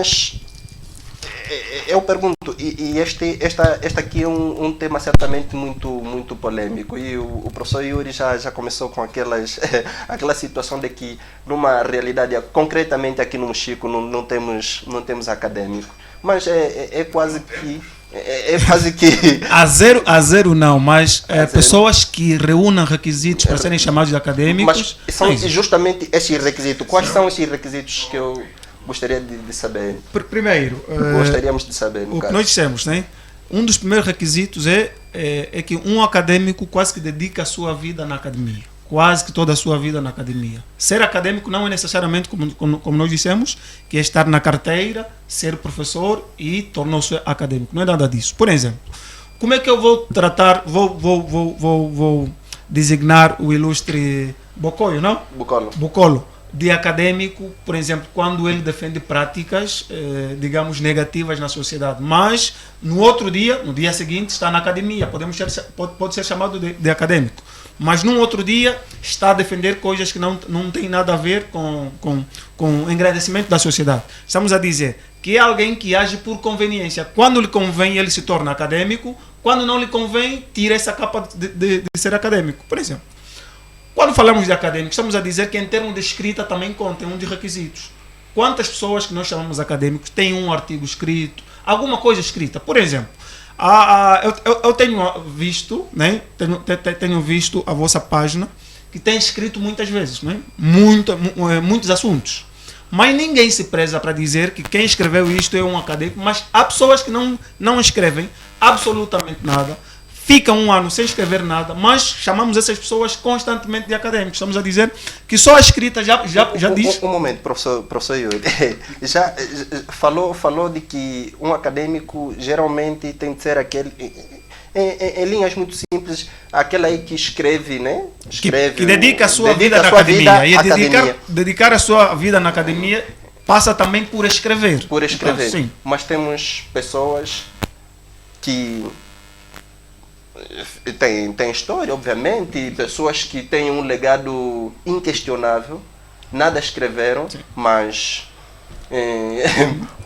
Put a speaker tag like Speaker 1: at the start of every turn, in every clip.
Speaker 1: Mas eu pergunto, e este aqui é um tema certamente muito polêmico, e o professor Yuri já começou com aquela situação de que numa realidade, concretamente aqui no Mochico, não temos acadêmico, mas é quase que
Speaker 2: a zero não, mas pessoas que reúnam requisitos para serem chamados de acadêmicos.
Speaker 1: Mas são justamente esses requisitos. Quais são esses requisitos que eu gostaria de saber?
Speaker 2: Primeiro,
Speaker 1: gostaríamos de saber.
Speaker 2: O que nós dissemos, né? Um dos primeiros requisitos é que um acadêmico quase que dedica a sua vida na academia. Quase que toda a sua vida na academia. Ser acadêmico não é necessariamente, como nós dissemos, que é estar na carteira, ser professor e tornar-se acadêmico. Não é nada disso. Por exemplo, como é que eu vou tratar, vou designar o ilustre Bocoio, não? Bocolo. De acadêmico, por exemplo, quando ele defende práticas, digamos, negativas na sociedade. Mas, no outro dia, no dia seguinte, está na academia. Pode ser chamado de acadêmico. Mas, num outro dia, está a defender coisas que não têm nada a ver com o engrandecimento da sociedade. Estamos a dizer que é alguém que age por conveniência. Quando lhe convém, ele se torna acadêmico. Quando não lhe convém, tira essa capa de ser acadêmico, por exemplo. Quando falamos de acadêmico, estamos a dizer que em termos de escrita também conta um dos requisitos. Quantas pessoas que nós chamamos acadêmicos têm um artigo escrito, alguma coisa escrita? Por exemplo, eu tenho visto, né? Tenho visto a vossa página que tem escrito muitas vezes, né? Muitos assuntos. Mas ninguém se preza para dizer que quem escreveu isto é um acadêmico, mas há pessoas que não escrevem absolutamente nada. Ficam um ano sem escrever nada, mas chamamos essas pessoas constantemente de acadêmicos. Estamos a dizer que só a escrita já diz...
Speaker 1: Um momento, professor Yuri. Já falou de que um acadêmico geralmente tem de ser aquele... Em linhas muito simples, aquele aí que escreve, né?
Speaker 2: Que dedica a sua vida na academia. E dedicar a sua vida na academia passa também por escrever.
Speaker 1: Por escrever.
Speaker 2: Então, sim.
Speaker 1: Mas temos pessoas que... Tem história, obviamente, pessoas que têm um legado inquestionável, nada escreveram, sim, mas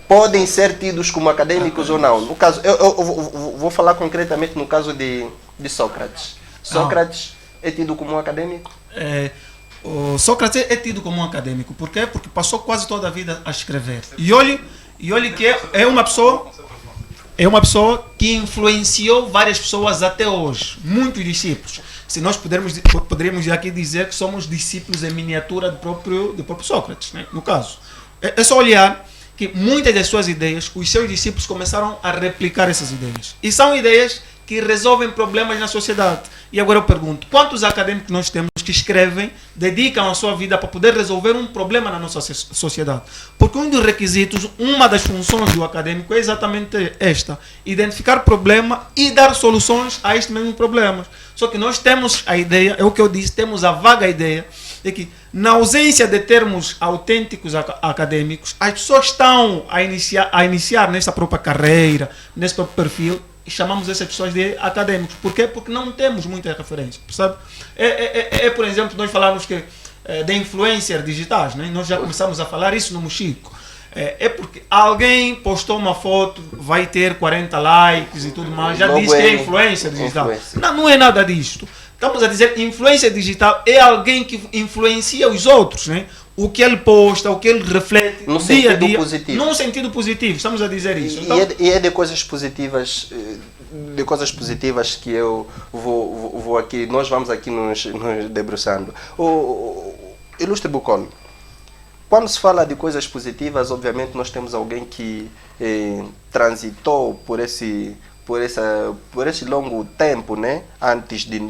Speaker 1: podem ser tidos como acadêmicos ou não. No caso, eu vou falar concretamente no caso de Sócrates. Sócrates é tido como um acadêmico?
Speaker 2: O Sócrates é tido como um acadêmico. Por quê? Porque passou quase toda a vida a escrever. E olhe que é uma pessoa... É uma pessoa que influenciou várias pessoas até hoje, muitos discípulos. Se nós poderíamos aqui dizer que somos discípulos em miniatura do próprio Sócrates, né? No caso. É só olhar que muitas das suas ideias, os seus discípulos começaram a replicar essas ideias. E são ideias que resolvem problemas na sociedade. E agora eu pergunto, quantos acadêmicos nós temos que escrevem, dedicam a sua vida para poder resolver um problema na nossa sociedade? Porque um dos requisitos, uma das funções do acadêmico é exatamente esta: identificar problema e dar soluções a estes mesmos problemas. Só que nós temos a ideia, é o que eu disse, temos a vaga ideia de que, na ausência de termos autênticos acadêmicos, as pessoas estão a iniciar nessa própria carreira, nesse próprio perfil, e chamamos essas pessoas de acadêmicos. Por quê? Porque não temos muita referência, percebe? Por exemplo, nós falamos que de influencers digitais, né? Nós já começamos a falar isso no Mochico. Porque alguém postou uma foto, vai ter 40 likes e tudo mais, já diz que é influencer digital. Não é nada disto. Estamos a dizer que influência digital é alguém que influencia os outros, né? O que ele posta, o que ele reflete
Speaker 1: no
Speaker 2: dia a dia,
Speaker 1: positivo.
Speaker 2: Num sentido positivo, estamos a dizer isso.
Speaker 1: Então, e é de coisas positivas que eu vou aqui, nós vamos aqui nos debruçando. O ilustre Bocolo, quando se fala de coisas positivas, obviamente nós temos alguém que transitou por esse longo tempo, né? Antes de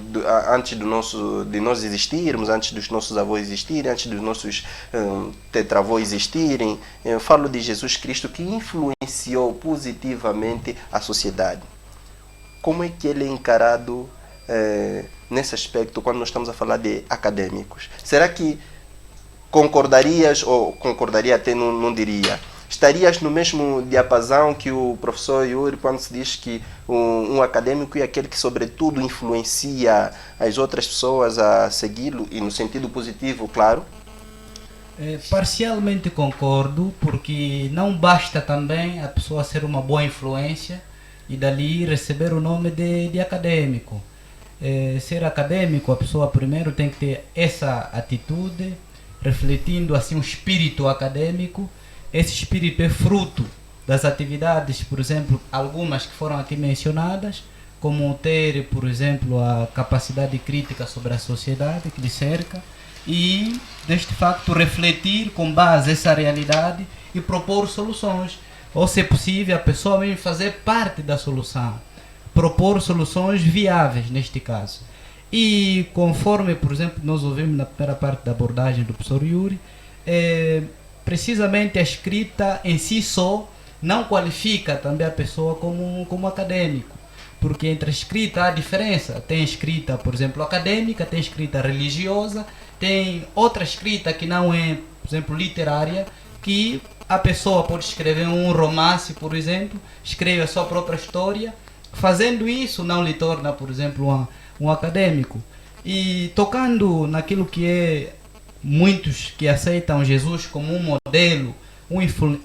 Speaker 1: nós existirmos, antes dos nossos avós existirem, antes dos nossos tetravós existirem. Eu falo de Jesus Cristo, que influenciou positivamente a sociedade. Como é que ele é encarado nesse aspecto quando nós estamos a falar de acadêmicos? Será que concordarias, ou concordaria até não diria, estarias no mesmo diapasão que o professor Yuri quando se diz que um acadêmico é aquele que sobretudo influencia as outras pessoas a segui-lo, e no sentido positivo, claro?
Speaker 3: Parcialmente concordo, porque não basta também a pessoa ser uma boa influência e dali receber o nome de acadêmico. Ser acadêmico, a pessoa primeiro tem que ter essa atitude, refletindo assim um espírito acadêmico. Esse espírito é fruto das atividades, por exemplo, algumas que foram aqui mencionadas, como ter, por exemplo, a capacidade crítica sobre a sociedade que lhe cerca, e, deste facto, refletir com base nessa realidade e propor soluções. Ou, se é possível, a pessoa mesmo fazer parte da solução. Propor soluções viáveis, neste caso. E, conforme, por exemplo, nós ouvimos na primeira parte da abordagem do professor Yuri, precisamente a escrita em si só não qualifica também a pessoa como acadêmico. Porque entre a escrita há diferença. Tem escrita, por exemplo, acadêmica, tem escrita religiosa, tem outra escrita que não é, por exemplo, literária, que a pessoa pode escrever um romance, por exemplo, escreve a sua própria história. Fazendo isso não lhe torna, por exemplo, um acadêmico. E tocando naquilo que é muitos que aceitam Jesus como um modelo,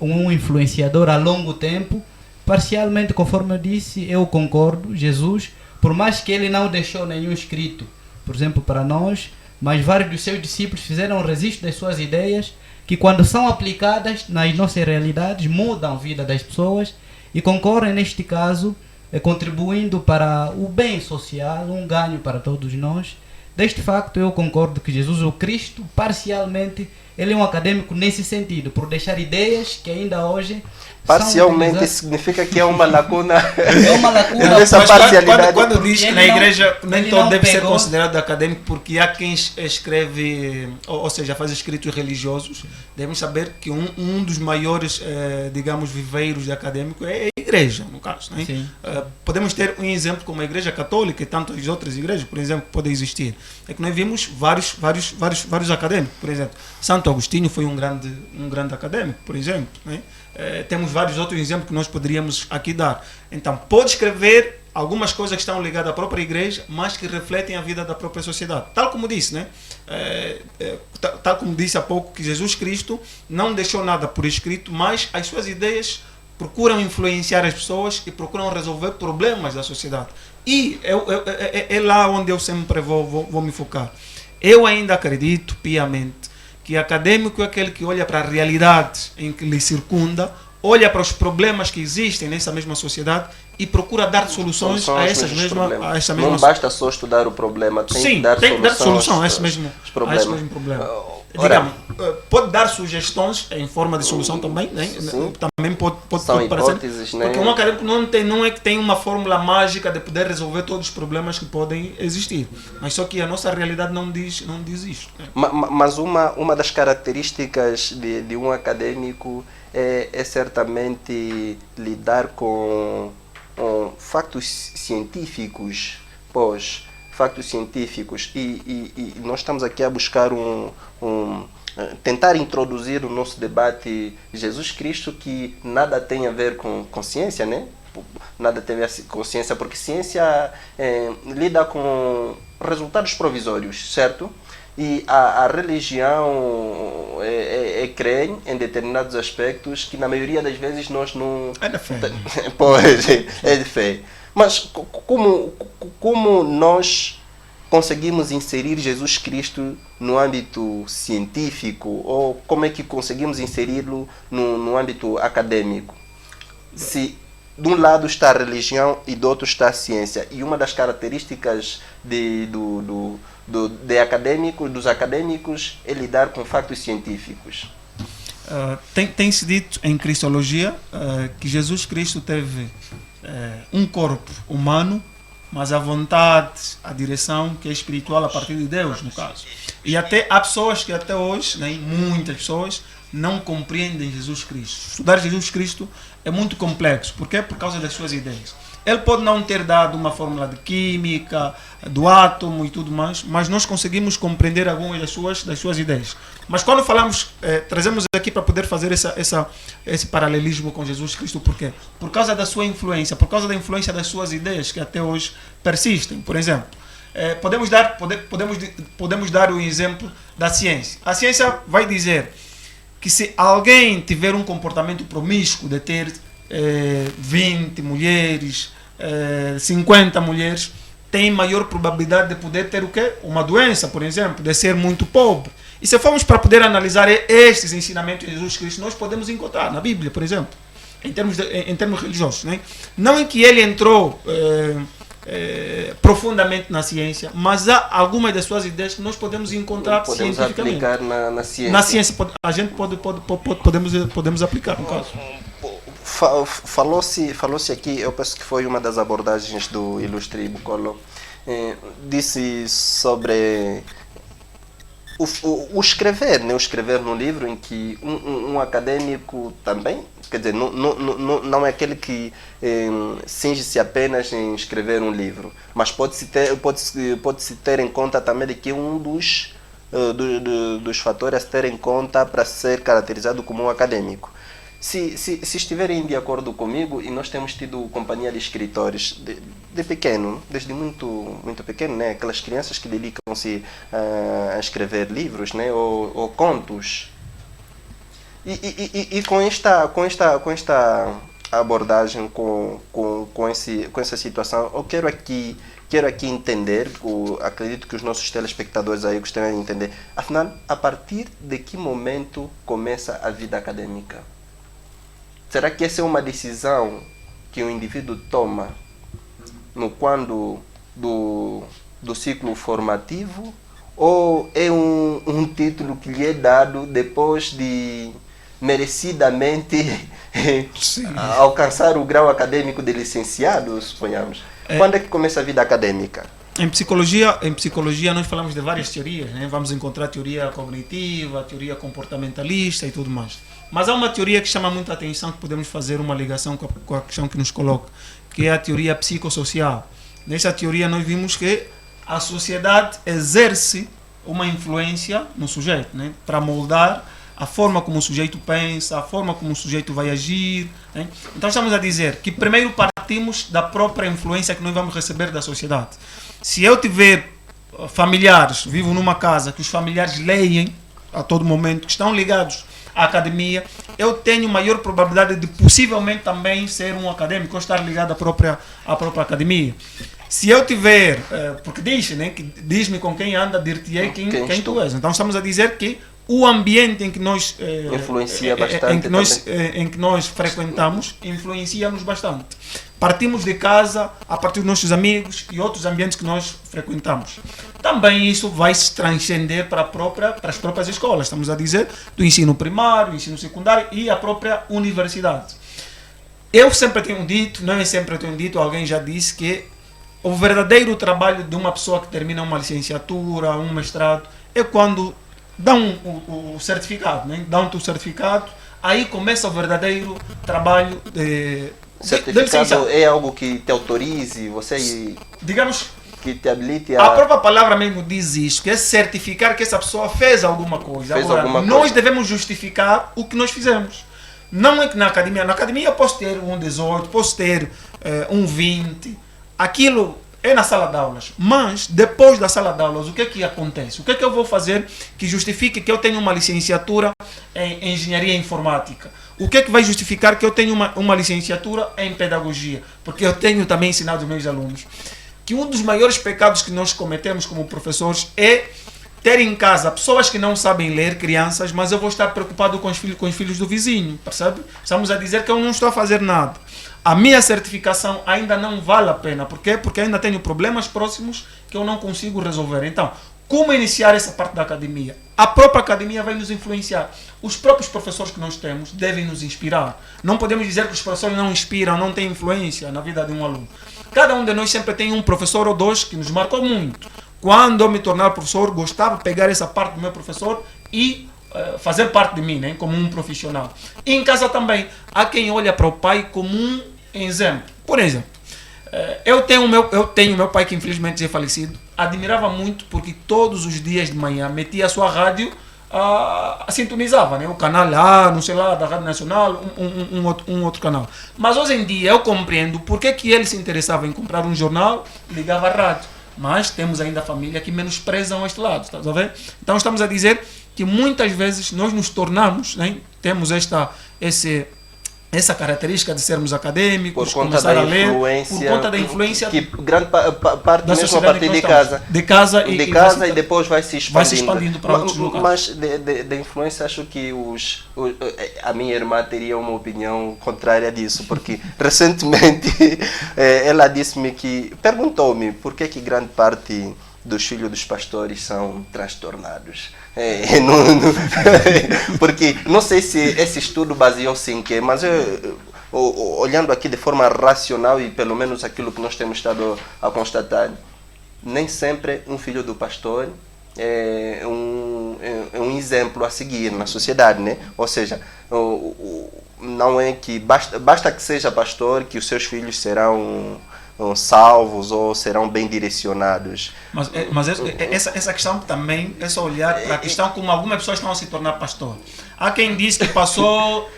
Speaker 3: um influenciador a longo tempo, parcialmente, conforme eu disse, eu concordo. Jesus, por mais que ele não deixou nenhum escrito, por exemplo, para nós, mas vários dos seus discípulos fizeram um registro das suas ideias, que quando são aplicadas nas nossas realidades, mudam a vida das pessoas e concorrem, neste caso, contribuindo para o bem social, um ganho para todos nós. Deste facto, eu concordo que Jesus, o Cristo, parcialmente, ele é um acadêmico nesse sentido, por deixar ideias que ainda hoje
Speaker 1: parcialmente significa que é uma lacuna.
Speaker 3: É uma lacuna.
Speaker 1: Nessa parcialidade.
Speaker 2: Quando diz que na igreja nem todo deve ser
Speaker 3: pegou
Speaker 2: considerado acadêmico, porque há quem escreve, ou seja, faz escritos religiosos, devemos saber que um dos maiores, digamos, viveiros de acadêmico é a igreja, no caso. Né? Podemos ter um exemplo como a igreja católica e tantas outras igrejas, por exemplo, que podem existir. É que nós vimos vários acadêmicos, por exemplo. Santo Agostinho foi um grande acadêmico, por exemplo. Né? Temos vários outros exemplos que nós poderíamos aqui dar. Então, pode escrever algumas coisas que estão ligadas à própria igreja, mas que refletem a vida da própria sociedade. Tal como disse, né? Tal como disse há pouco, que Jesus Cristo não deixou nada por escrito, mas as suas ideias procuram influenciar as pessoas e procuram resolver problemas da sociedade. E é lá onde eu sempre vou me focar. Eu ainda acredito piamente que acadêmico é aquele que olha para a realidade em que lhe circunda, olha para os problemas que existem nessa mesma sociedade e procura dar soluções a essa mesma.
Speaker 1: Não basta só estudar o problema, tem que dar solução
Speaker 2: a esse mesmo problema.
Speaker 1: Ora,
Speaker 2: pode dar sugestões em forma de solução também, né? Também pode
Speaker 1: são
Speaker 2: parecer,
Speaker 1: hipóteses, né?
Speaker 2: porque um acadêmico não é que tem uma fórmula mágica de poder resolver todos os problemas que podem existir, mas só que a nossa realidade não diz isso. Né?
Speaker 1: Mas uma das características de um acadêmico é certamente lidar com factos científicos, factos científicos, e nós estamos aqui a buscar tentar introduzir no nosso debate Jesus Cristo, que nada tem a ver com ciência, né? Nada tem a ver com ciência, porque ciência lida com resultados provisórios, certo? E a religião crê em determinados aspectos que na maioria das vezes nós não...
Speaker 2: É de fé.
Speaker 1: Pois, é de fé. Mas como nós conseguimos inserir Jesus Cristo no âmbito científico, ou como é que conseguimos inseri-lo no âmbito acadêmico? Se de um lado está a religião e do outro está a ciência, e uma das características dos acadêmicos é lidar com factos científicos.
Speaker 2: Tem-se dito em Cristologia que Jesus Cristo teve um corpo humano, mas a vontade, a direção que é espiritual a partir de Deus, no caso. E até há pessoas que até hoje, né, muitas pessoas, não compreendem Jesus Cristo. Estudar Jesus Cristo é muito complexo. Por quê? Por causa das suas ideias. Ele pode não ter dado uma fórmula de química, do átomo e tudo mais, mas nós conseguimos compreender algumas das suas ideias. Mas quando falamos, trazemos aqui para poder fazer esse paralelismo com Jesus Cristo, por quê? Por causa da sua influência, por causa da influência das suas ideias que até hoje persistem. Por exemplo, Podemos dar o exemplo da ciência. A ciência vai dizer que se alguém tiver um comportamento promíscuo de ter 20 mulheres, 50 mulheres, tem maior probabilidade de poder ter o quê? Uma doença, por exemplo, de ser muito pobre. E se formos para poder analisar estes ensinamentos de Jesus Cristo, nós podemos encontrar na Bíblia, por exemplo, em termos religiosos. Né? Não em que ele entrou profundamente na ciência, mas há algumas das suas ideias que nós podemos encontrar cientificamente.
Speaker 1: Aplicar na ciência.
Speaker 2: Na ciência, a gente podemos aplicar, no caso.
Speaker 1: Falou-se aqui, eu penso que foi uma das abordagens do ilustre Bucolo, disse sobre o escrever, né? O escrever no livro, em que um acadêmico também, quer dizer, não é aquele que cinge-se apenas em escrever um livro, mas pode-se ter em conta também de que um dos fatores a ter em conta para ser caracterizado como um acadêmico. Se estiverem de acordo comigo, e nós temos tido companhia de escritores de pequeno, desde muito pequeno, né? Aquelas crianças que dedicam-se a escrever livros, né? ou contos. E com esta abordagem, com essa situação, eu quero aqui entender, acredito que os nossos telespectadores aí gostariam de entender, afinal, a partir de que momento começa a vida acadêmica? Será que essa é uma decisão que o indivíduo toma no quando do ciclo formativo, ou é um título que lhe é dado depois de merecidamente alcançar o grau acadêmico de licenciado, suponhamos? Quando é que começa a vida acadêmica?
Speaker 2: Em psicologia nós falamos de várias teorias, né? Vamos encontrar teoria cognitiva, teoria comportamentalista e tudo mais. Mas há uma teoria que chama muita atenção, que podemos fazer uma ligação com a questão que nos coloca, que é a teoria psicossocial. Nessa teoria nós vimos que a sociedade exerce uma influência no sujeito, né? Para moldar a forma como o sujeito pensa, a forma como o sujeito vai agir. Né? Então estamos a dizer que primeiro partimos da própria influência que nós vamos receber da sociedade. Se eu tiver familiares, vivo numa casa que os familiares leem a todo momento, que estão ligados à academia, eu tenho maior probabilidade de possivelmente também ser um acadêmico ou estar ligado à própria academia. Se eu tiver, porque diz-me com quem anda, dir-te-ei quem tu és. Então estamos a dizer que o ambiente em que nós
Speaker 1: influencia bastante,
Speaker 2: em que nós frequentamos influencia-nos bastante. Partimos de casa, a partir dos nossos amigos e outros ambientes que nós frequentamos. Também isso vai se transcender para as próprias escolas. Estamos a dizer do ensino primário, ensino secundário e a própria universidade. Eu sempre tenho dito, não é sempre tenho dito, alguém já disse que o verdadeiro trabalho de uma pessoa que termina uma licenciatura, um mestrado, é quando dão o certificado, né? Dão-te o certificado, aí começa o verdadeiro trabalho de
Speaker 1: certificado. É algo que te autorize,
Speaker 2: digamos,
Speaker 1: que te habilite
Speaker 2: a própria palavra mesmo diz isso, que é certificar que essa pessoa fez alguma coisa. Agora, nós devemos justificar o que nós fizemos. Não é que na academia eu posso ter um 18, posso ter um 20, aquilo é na sala de aulas, mas depois da sala de aulas, o que é que acontece? O que é que eu vou fazer que justifique que eu tenho uma licenciatura em engenharia informática? O que é que vai justificar que eu tenho uma licenciatura em pedagogia? Porque eu tenho também ensinado aos meus alunos que um dos maiores pecados que nós cometemos como professores é ter em casa pessoas que não sabem ler, crianças, mas eu vou estar preocupado com os filhos do vizinho, percebe? Estamos a dizer que eu não estou a fazer nada. A minha certificação ainda não vale a pena. Por quê? Porque ainda tenho problemas próximos que eu não consigo resolver. Então, como iniciar essa parte da academia? A própria academia vai nos influenciar. Os próprios professores que nós temos devem nos inspirar. Não podemos dizer que os professores não inspiram, não têm influência na vida de um aluno. Cada um de nós sempre tem um professor ou dois que nos marcou muito. Quando eu me tornar professor, gostava de pegar essa parte do meu professor e fazer parte de mim, né, como um profissional. E em casa também, há quem olha para o pai como um exemplo. Por exemplo, eu tenho meu pai que infelizmente já é falecido, admirava muito porque todos os dias de manhã metia a sua rádio, sintonizava, né, o canal não sei lá, da Rádio Nacional, um outro canal. Mas hoje em dia eu compreendo porque que ele se interessava em comprar um jornal, ligava a rádio. mas temos ainda família que menosprezam este lado, estás a ver? Então estamos a dizer que muitas vezes nós nos tornamos, né? Temos essa característica de sermos acadêmicos,
Speaker 1: Por conta
Speaker 2: começar
Speaker 1: da
Speaker 2: a ler,
Speaker 1: influência,
Speaker 2: por conta da influência
Speaker 1: que grande parte
Speaker 2: da
Speaker 1: mesmo a
Speaker 2: sociedade
Speaker 1: partir
Speaker 2: que
Speaker 1: de
Speaker 2: nós
Speaker 1: casa.
Speaker 2: estamos. De casa e
Speaker 1: e depois vai se expandindo.
Speaker 2: vai se expandindo para outros locais.
Speaker 1: Mas de influência, acho que a minha irmã teria uma opinião contrária disso, porque recentemente ela disse-me que, perguntou-me por que grande parte dos filhos dos pastores são transtornados. Porque não sei se esse estudo baseou-se em quê, mas olhando aqui de forma racional e pelo menos aquilo que nós temos estado a constatar, nem sempre um filho do pastor é um exemplo a seguir na sociedade, né? Ou seja, não é que basta que seja pastor que os seus filhos serão salvos ou serão bem direcionados.
Speaker 2: Mas essa questão também é só olhar para a questão como algumas pessoas estão a se tornar pastor. Há quem diz que passou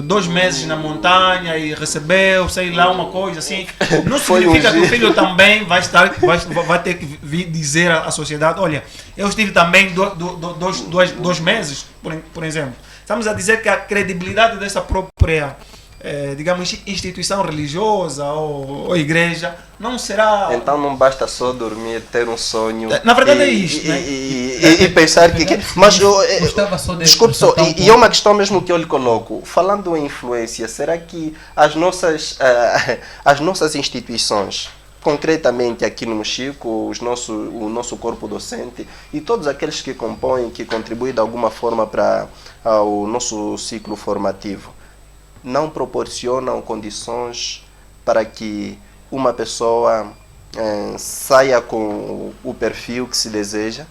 Speaker 2: 2 meses na montanha e recebeu, sei lá, uma coisa assim. Não significa que o filho também vai ter que vir dizer à sociedade: olha, eu estive também 2 meses, por exemplo. Estamos a dizer que a credibilidade dessa própria digamos, instituição religiosa ou igreja, não será...
Speaker 1: Então não basta só dormir, ter um sonho...
Speaker 2: Na verdade é isto, né?
Speaker 1: E pensar que... Mas, desculpe só, e é uma questão mesmo que eu lhe coloco. Falando em influência, será que as nossas instituições, concretamente aqui no Mochico, o nosso corpo docente e todos aqueles que compõem, que contribuem de alguma forma para o nosso ciclo formativo, não proporcionam condições para que uma pessoa saia com o perfil que se deseja?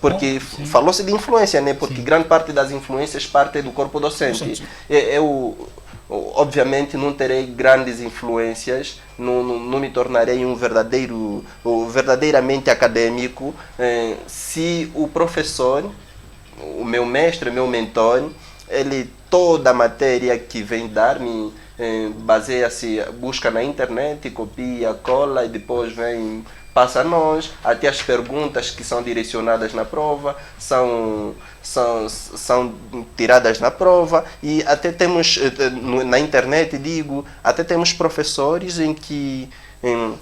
Speaker 1: Porque falou-se de influência, né? Porque grande parte das influências parte do corpo docente. Eu, obviamente, não terei grandes influências, não me tornarei verdadeiramente acadêmico se o professor, o meu mestre, meu mentor, toda a matéria que vem dar-me baseia-se, busca na internet, copia, cola e depois passa a nós, até as perguntas que são direcionadas na prova são tiradas na prova, e até temos na internet, até temos professores em que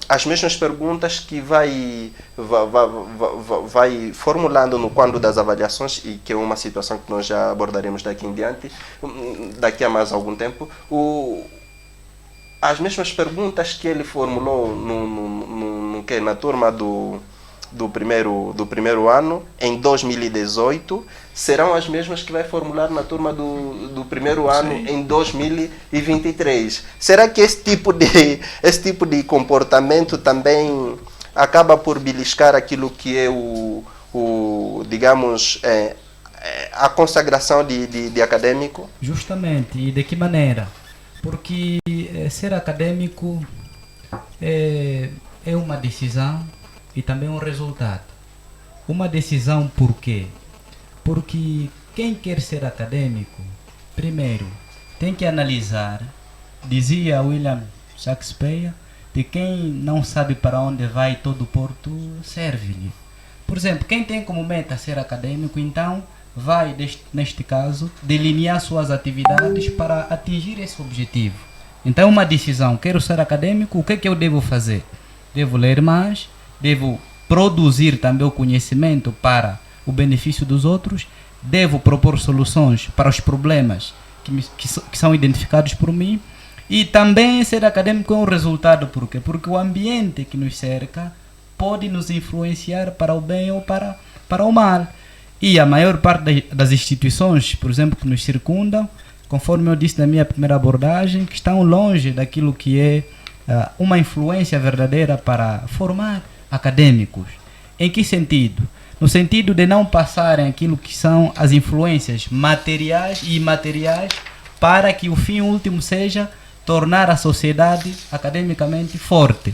Speaker 1: as mesmas perguntas que vai formulando no quadro das avaliações, e que é uma situação que nós já abordaremos daqui em diante, daqui a mais algum tempo, as mesmas perguntas que ele formulou na turma do primeiro ano, em 2018, serão as mesmas que vai formular na turma do primeiro ano em 2023. Será que esse tipo de comportamento também acaba por beliscar aquilo que é digamos, a consagração de acadêmico?
Speaker 3: Justamente. E de que maneira? Porque ser acadêmico é uma decisão e também um resultado. Uma decisão por quê? Porque quem quer ser acadêmico, primeiro, tem que analisar, dizia William Shakespeare, de quem não sabe para onde vai, todo porto serve-lhe. Por exemplo, quem tem como meta ser acadêmico, então vai, neste caso, delinear suas atividades para atingir esse objetivo. Então, uma decisão: quero ser acadêmico, o que é que eu devo fazer? Devo ler mais, devo produzir também o conhecimento para o benefício dos outros, devo propor soluções para os problemas que são identificados por mim, e também ser acadêmico é um resultado. Por quê? Porque o ambiente que nos cerca pode nos influenciar para o bem ou para o mal. E a maior parte das instituições, por exemplo, que nos circundam, conforme eu disse na minha primeira abordagem, que estão longe daquilo que é uma influência verdadeira para formar acadêmicos. Em que sentido? No sentido de não passarem aquilo que são as influências materiais e imateriais, para que o fim último seja tornar a sociedade academicamente forte.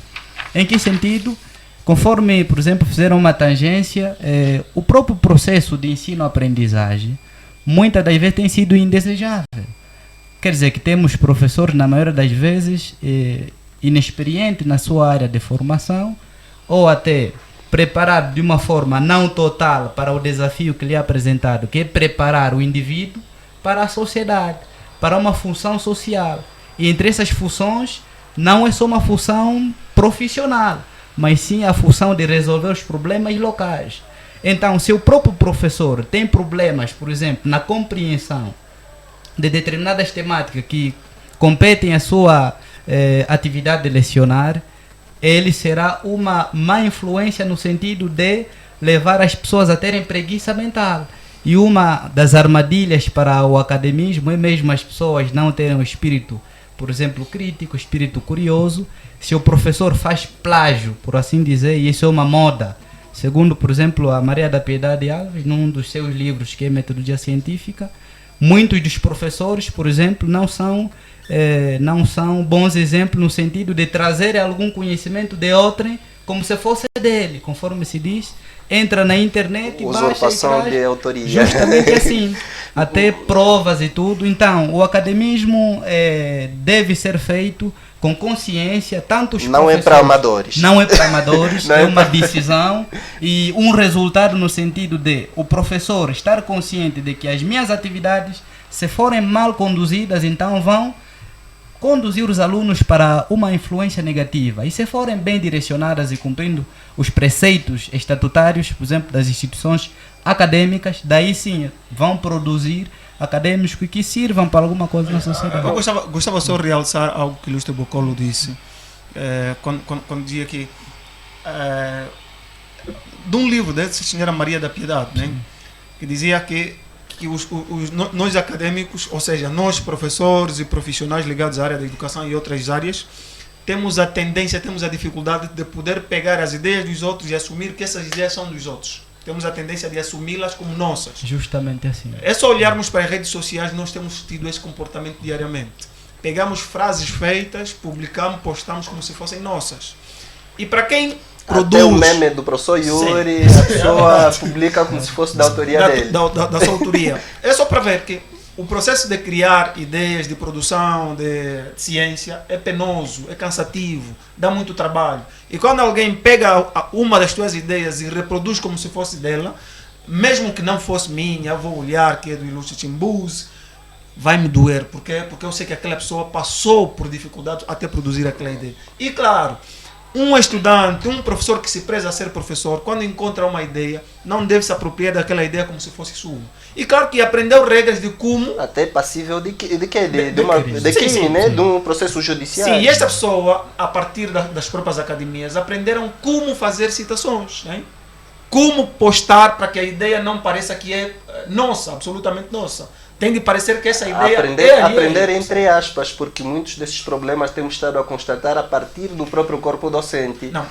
Speaker 3: Em que sentido? Conforme, por exemplo, fizeram uma tangência, o próprio processo de ensino-aprendizagem muitas das vezes tem sido indesejável. Quer dizer que temos professores, na maioria das vezes, inexperientes na sua área de formação, ou até preparado de uma forma não total para o desafio que lhe é apresentado, que é preparar o indivíduo para a sociedade, para uma função social. E entre essas funções, não é só uma função profissional, mas sim a função de resolver os problemas locais. Então, se o próprio professor tem problemas, por exemplo, na compreensão de determinadas temáticas que competem à sua atividade de lecionar, ele será uma má influência no sentido de levar as pessoas a terem preguiça mental. E uma das armadilhas para o academismo é mesmo as pessoas não terem o espírito, por exemplo, crítico, espírito curioso. Se o professor faz plágio, por assim dizer, e isso é uma moda, segundo, por exemplo, a Maria da Piedade Alves, num dos seus livros, que é Metodologia Científica, muitos dos professores, por exemplo, não são bons exemplos no sentido de trazer algum conhecimento de outrem como se fosse dele, conforme se diz, entra na internet e baixa e
Speaker 1: usurpação
Speaker 3: traz
Speaker 1: de autoria.
Speaker 3: justamente assim, até provas e tudo. Então, o academismo deve ser feito com consciência, tanto os
Speaker 1: Não é
Speaker 3: professores...
Speaker 1: para amadores.
Speaker 3: Não é para amadores,
Speaker 1: Não
Speaker 3: é
Speaker 1: é
Speaker 3: uma decisão e um resultado no sentido de o professor estar consciente de que as minhas atividades, se forem mal conduzidas, então vão conduzir os alunos para uma influência negativa. E se forem bem direcionadas e cumprindo os preceitos estatutários, por exemplo, das instituições acadêmicas, daí sim vão produzir acadêmicos que sirvam para alguma coisa na sociedade.
Speaker 2: Eu gostava só de realçar algo que o Ilustre Bocolo disse, quando dizia que de um livro dessa senhora Maria da Piedade, né, que dizia que nós acadêmicos, ou seja, nós professores e profissionais ligados à área da educação e outras áreas, temos a tendência, temos a dificuldade de poder pegar as ideias dos outros e assumir que essas ideias são dos outros. Temos a tendência de assumi-las como nossas.
Speaker 3: Justamente assim.
Speaker 2: É só olharmos para as redes sociais, nós temos tido esse comportamento diariamente. Pegamos frases feitas, publicamos, postamos como se fossem nossas. E para quem produz...
Speaker 1: Até o meme do professor Yuri, a pessoa publica como se fosse da autoria dele.
Speaker 2: Da sua autoria. É só para ver que o processo de criar ideias de produção, de ciência, é penoso, é cansativo, dá muito trabalho. E quando alguém pega uma das tuas ideias e reproduz como se fosse dela, mesmo que não fosse minha, eu vou olhar que é do Ilustre Timbuz, vai me doer. Por quê? Porque eu sei que aquela pessoa passou por dificuldades até produzir aquela ideia. E claro, um estudante, um professor que se preza a ser professor, quando encontra uma ideia, não deve se apropriar daquela ideia como se fosse sua. E claro que aprendeu regras de como...
Speaker 1: Até passível de crime,
Speaker 2: Sim,
Speaker 1: né? De um processo judicial.
Speaker 2: Sim, e esta pessoa, a partir das próprias academias, aprenderam como fazer citações, né? Como postar para que a ideia não pareça que é nossa, absolutamente nossa. Tem de parecer que essa ideia
Speaker 1: aprender entre aspas, porque muitos desses problemas temos estado a constatar a partir do próprio corpo docente.
Speaker 2: Não,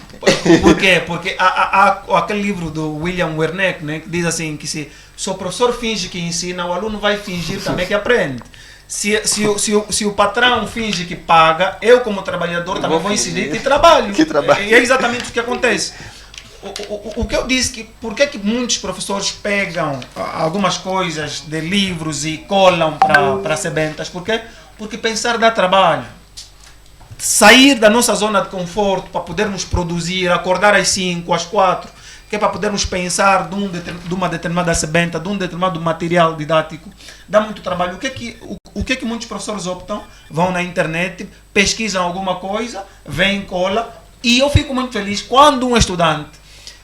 Speaker 2: por quê? Porque há aquele livro do William Werneck, né, que diz assim, que se o professor finge que ensina, o aluno vai fingir também que aprende. Se o patrão finge que paga, eu como trabalhador também vou incidir que trabalho. E é exatamente o que acontece. O que eu disse, que por que muitos professores pegam algumas coisas de livros e colam para sebentas? Por quê? Porque pensar dá trabalho. Sair da nossa zona de conforto para podermos produzir, acordar às 5, às 4, que é para podermos pensar de uma determinada sebenta, de um determinado material didático, dá muito trabalho. O que muitos professores optam? Vão na internet, pesquisam alguma coisa, vêm, cola, e eu fico muito feliz quando um estudante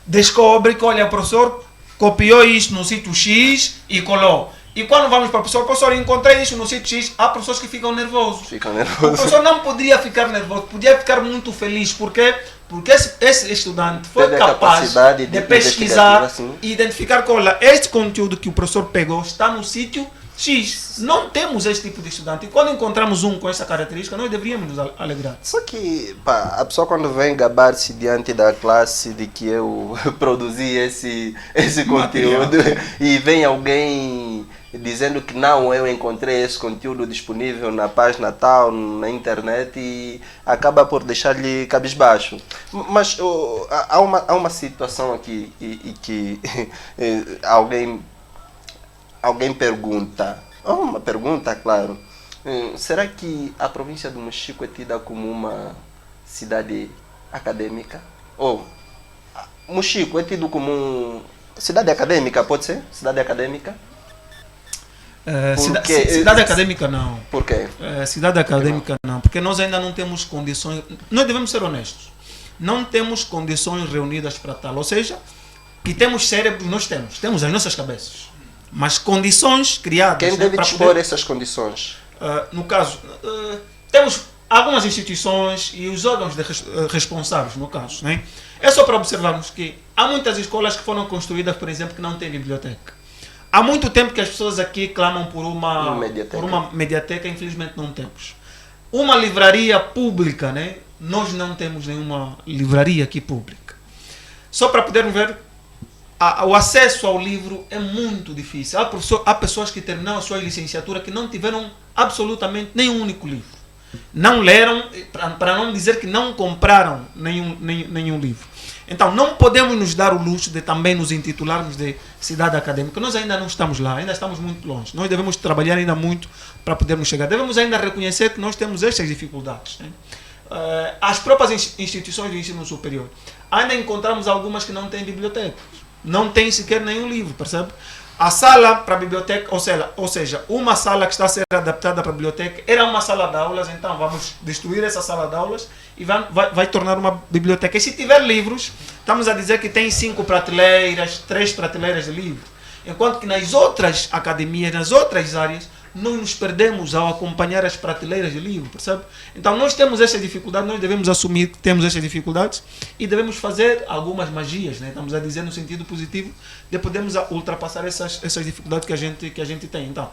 Speaker 2: descobre que, olha, o professor copiou isso no sítio X e colou. E quando vamos para o professor, encontrei isso no sítio X, há professores que ficam nervosos. O professor não poderia ficar nervoso, podia ficar muito feliz. Por quê? Porque esse estudante foi capaz de pesquisar e identificar que, olha, este conteúdo que o professor pegou está no sítio X. Não temos esse tipo de estudante. E quando encontramos um com essa característica, nós deveríamos nos alegrar.
Speaker 1: Só que, pá, a pessoa quando vem gabar-se diante da classe de que eu produzi esse conteúdo e vem alguém dizendo que não, eu encontrei esse conteúdo disponível na página tal, na internet, e acaba por deixar-lhe cabisbaixo. Mas há uma situação aqui e que alguém pergunta, uma pergunta, claro, será que a província do Mochico é tida como uma cidade acadêmica? Ou Mochico é tido como cidade acadêmica, pode ser? Cidade acadêmica?
Speaker 2: Cidade acadêmica não.
Speaker 1: Por quê?
Speaker 2: Cidade acadêmica não, porque nós ainda não temos condições, nós devemos ser honestos, não temos condições reunidas para tal, ou seja, que temos cérebros, nós temos as nossas cabeças, mas condições criadas...
Speaker 1: Quem deve dispor essas condições?
Speaker 2: No caso, temos algumas instituições e os órgãos responsáveis, no caso, né? É só para observarmos que há muitas escolas que foram construídas, por exemplo, que não têm biblioteca. Há muito tempo que as pessoas aqui clamam por uma mediateca, infelizmente não temos. Uma livraria pública, né? Nós não temos nenhuma livraria aqui pública. Só para podermos ver, o acesso ao livro é muito difícil. Há pessoas que terminaram a sua licenciatura que não tiveram absolutamente nenhum único livro. Não leram, para não dizer que não compraram nenhum livro. Então, não podemos nos dar o luxo de também nos intitularmos de cidade acadêmica. Nós ainda não estamos lá, ainda estamos muito longe. Nós devemos trabalhar ainda muito para podermos chegar. Devemos ainda reconhecer que nós temos estas dificuldades, né? As próprias instituições de ensino superior, ainda encontramos algumas que não têm bibliotecas. Não tem sequer nenhum livro, percebe? A sala para a biblioteca, ou seja, uma sala que está a ser adaptada para a biblioteca era uma sala de aulas, então vamos destruir essa sala de aulas e vai tornar uma biblioteca. E se tiver livros, estamos a dizer que tem 5 prateleiras, 3 prateleiras de livro. Enquanto que nas outras academias, nas outras áreas, nós nos perdemos ao acompanhar as prateleiras de livro, percebe? Então nós temos essa dificuldade, nós devemos assumir que temos essas dificuldades e devemos fazer algumas magias, né? Estamos a dizer no sentido positivo de podermos ultrapassar essas dificuldades que a gente tem. Então,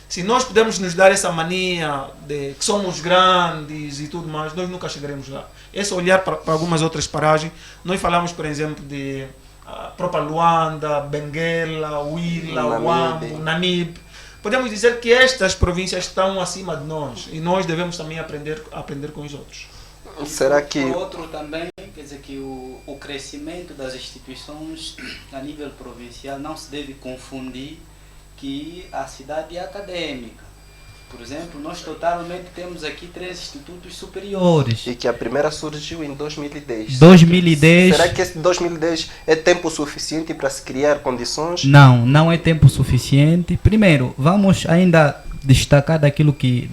Speaker 2: se nós pudermos nos dar essa mania de que somos grandes e tudo mais, nós nunca chegaremos lá. É só olhar para algumas outras paragens. Nós falamos, por exemplo, de a própria Luanda, Benguela, Huila, Huambo, Namibe. Podemos dizer que estas províncias estão acima de nós e nós devemos também aprender com os outros.
Speaker 1: Será que...
Speaker 3: Por outro também, quer dizer que o crescimento das instituições a nível provincial não se deve confundir que a cidade é acadêmica. Por exemplo, nós totalmente temos aqui 3 institutos superiores.
Speaker 1: E que a primeira surgiu em 2010.
Speaker 3: 2010.
Speaker 1: Será que esse 2010 é tempo suficiente para se criar condições?
Speaker 3: Não é tempo suficiente. Primeiro, vamos ainda destacar daquilo que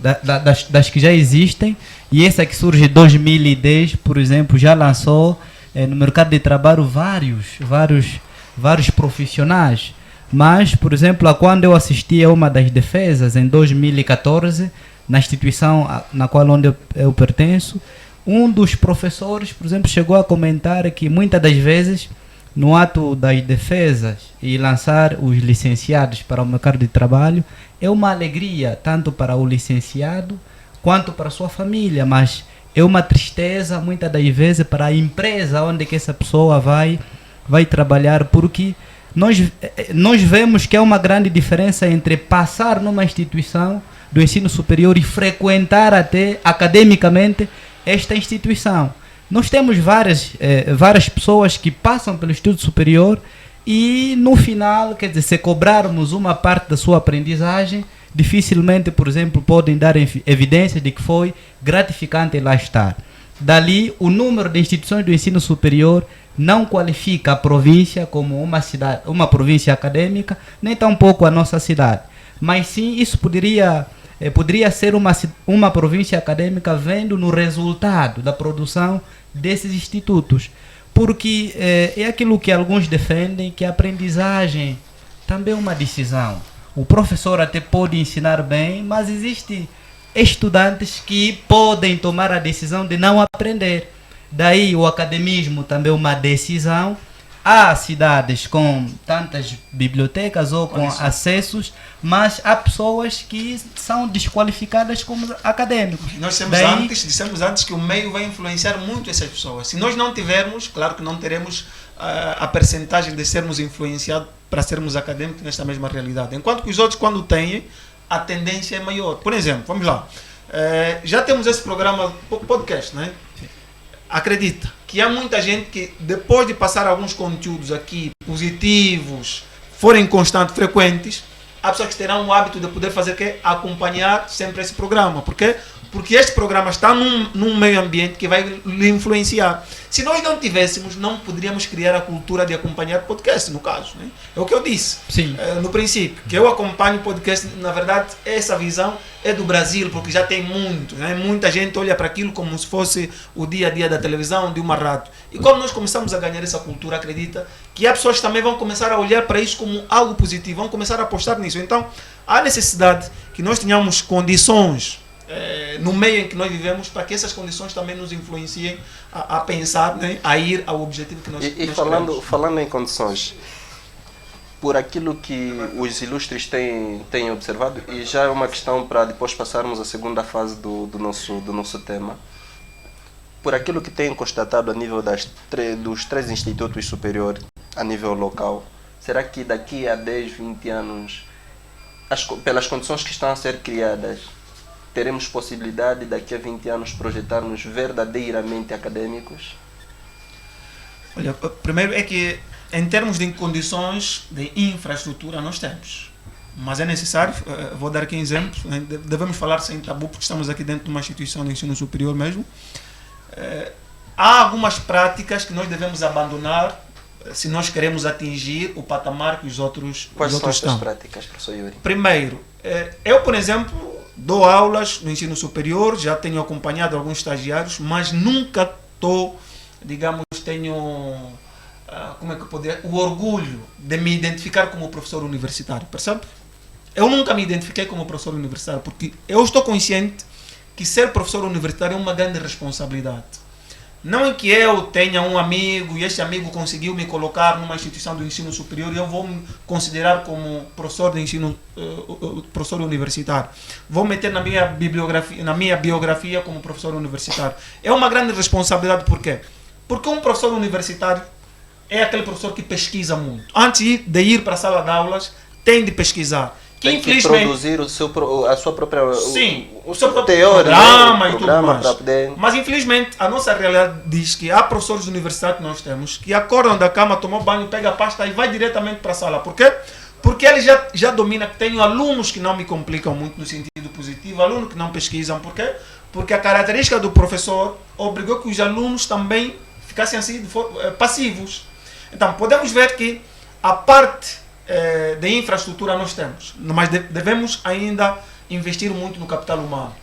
Speaker 3: das que já existem, e essa que surge em 2010, por exemplo, já lançou no mercado de trabalho vários profissionais. Mas, por exemplo, quando eu assisti a uma das defesas, em 2014, na instituição na qual onde eu pertenço, um dos professores, por exemplo, chegou a comentar que muitas das vezes, no ato das defesas e lançar os licenciados para o mercado de trabalho, é uma alegria, tanto para o licenciado quanto para a sua família, mas é uma tristeza, muitas das vezes, para a empresa onde que essa pessoa vai trabalhar, porque nós vemos que há uma grande diferença entre passar numa instituição do ensino superior e frequentar até academicamente esta instituição. Nós temos várias pessoas que passam pelo estudo superior e no final, quer dizer, se cobrarmos uma parte da sua aprendizagem, dificilmente, por exemplo, podem dar evidências de que foi gratificante lá estar. Dali, o número de instituições do ensino superior não qualifica a província como uma província acadêmica, nem tampouco a nossa cidade. Mas sim, isso poderia ser uma província acadêmica vendo no resultado da produção desses institutos. Porque é aquilo que alguns defendem, que a aprendizagem também é uma decisão. O professor até pode ensinar bem, mas existem estudantes que podem tomar a decisão de não aprender. Daí o academismo também é uma decisão. Há cidades com tantas bibliotecas ou com acessos, mas há pessoas que são desqualificadas como acadêmicos.
Speaker 2: Nós dissemos antes que o meio vai influenciar muito essas pessoas. Se nós não tivermos, claro que não teremos a percentagem de sermos influenciados para sermos acadêmicos nesta mesma realidade. Enquanto que os outros, quando têm, a tendência é maior. Por exemplo, vamos lá. Já temos esse programa podcast, né? Acredita que há muita gente que, depois de passar alguns conteúdos aqui positivos, forem constantes, frequentes, há pessoas que terão o hábito de poder fazer acompanhar sempre esse programa. Porque porque este programa está num meio ambiente que vai lhe influenciar. Se nós não tivéssemos, não poderíamos criar a cultura de acompanhar podcast, no caso. Né? É o que eu disse
Speaker 3: Sim.
Speaker 2: no princípio, que eu acompanho podcast. Na verdade, essa visão é do Brasil, porque já tem muito. Né? Muita gente olha para aquilo como se fosse o dia a dia da televisão, de uma rádio. E quando nós começamos a ganhar essa cultura, acredita que as pessoas também vão começar a olhar para isso como algo positivo, vão começar a apostar nisso. Então, há necessidade que nós tenhamos condições no meio em que nós vivemos, para que essas condições também nos influenciem a pensar, né, a ir ao objetivo que nós
Speaker 1: E
Speaker 2: queremos.
Speaker 1: falando em condições, por aquilo que os ilustres têm observado, e já é uma questão para depois passarmos à segunda fase do nosso tema, por aquilo que têm constatado a nível dos 3 institutos superiores, a nível local, será que daqui a 10, 20 anos, pelas condições que estão a ser criadas, teremos possibilidade daqui a 20 anos projetarmos verdadeiramente académicos?
Speaker 2: Olha, primeiro é que em termos de condições de infraestrutura nós temos, mas é necessário, vou dar aqui um exemplo, devemos falar sem tabu porque estamos aqui dentro de uma instituição de ensino superior mesmo. Há algumas práticas que nós devemos abandonar se nós queremos atingir o patamar que os outros
Speaker 1: Quais são
Speaker 2: estão.
Speaker 1: essas práticas, professor Yuri?
Speaker 2: Primeiro, eu, por exemplo, dou aulas no ensino superior, já tenho acompanhado alguns estagiários, mas nunca tenho, como é que eu poderia, o orgulho de me identificar como professor universitário, percebe? Eu nunca me identifiquei como professor universitário, porque eu estou consciente que ser professor universitário é uma grande responsabilidade. Não é que eu tenha um amigo e este amigo conseguiu me colocar numa instituição do ensino superior e eu vou me considerar como professor de ensino, professor universitário. Vou meter na minha biografia como professor universitário. É uma grande responsabilidade, por quê? Porque um professor universitário é aquele professor que pesquisa muito. Antes de ir para a sala de aulas, tem de pesquisar.
Speaker 1: Tem que produzir a sua própria
Speaker 2: o seu próprio
Speaker 1: teoria,
Speaker 2: programa
Speaker 1: né?
Speaker 2: e tudo mais.
Speaker 1: Para poder...
Speaker 2: Mas infelizmente a nossa realidade diz que há professores universitários que nós temos que acordam da cama, tomam banho, pegam a pasta e vai diretamente para a sala. Por quê? Porque ele já domina. Tenho alunos que não me complicam muito no sentido positivo, alunos que não pesquisam. Por quê? Porque a característica do professor obrigou que os alunos também ficassem assim passivos. Então podemos ver que a parte de infraestrutura nós temos, mas devemos ainda investir muito no capital humano,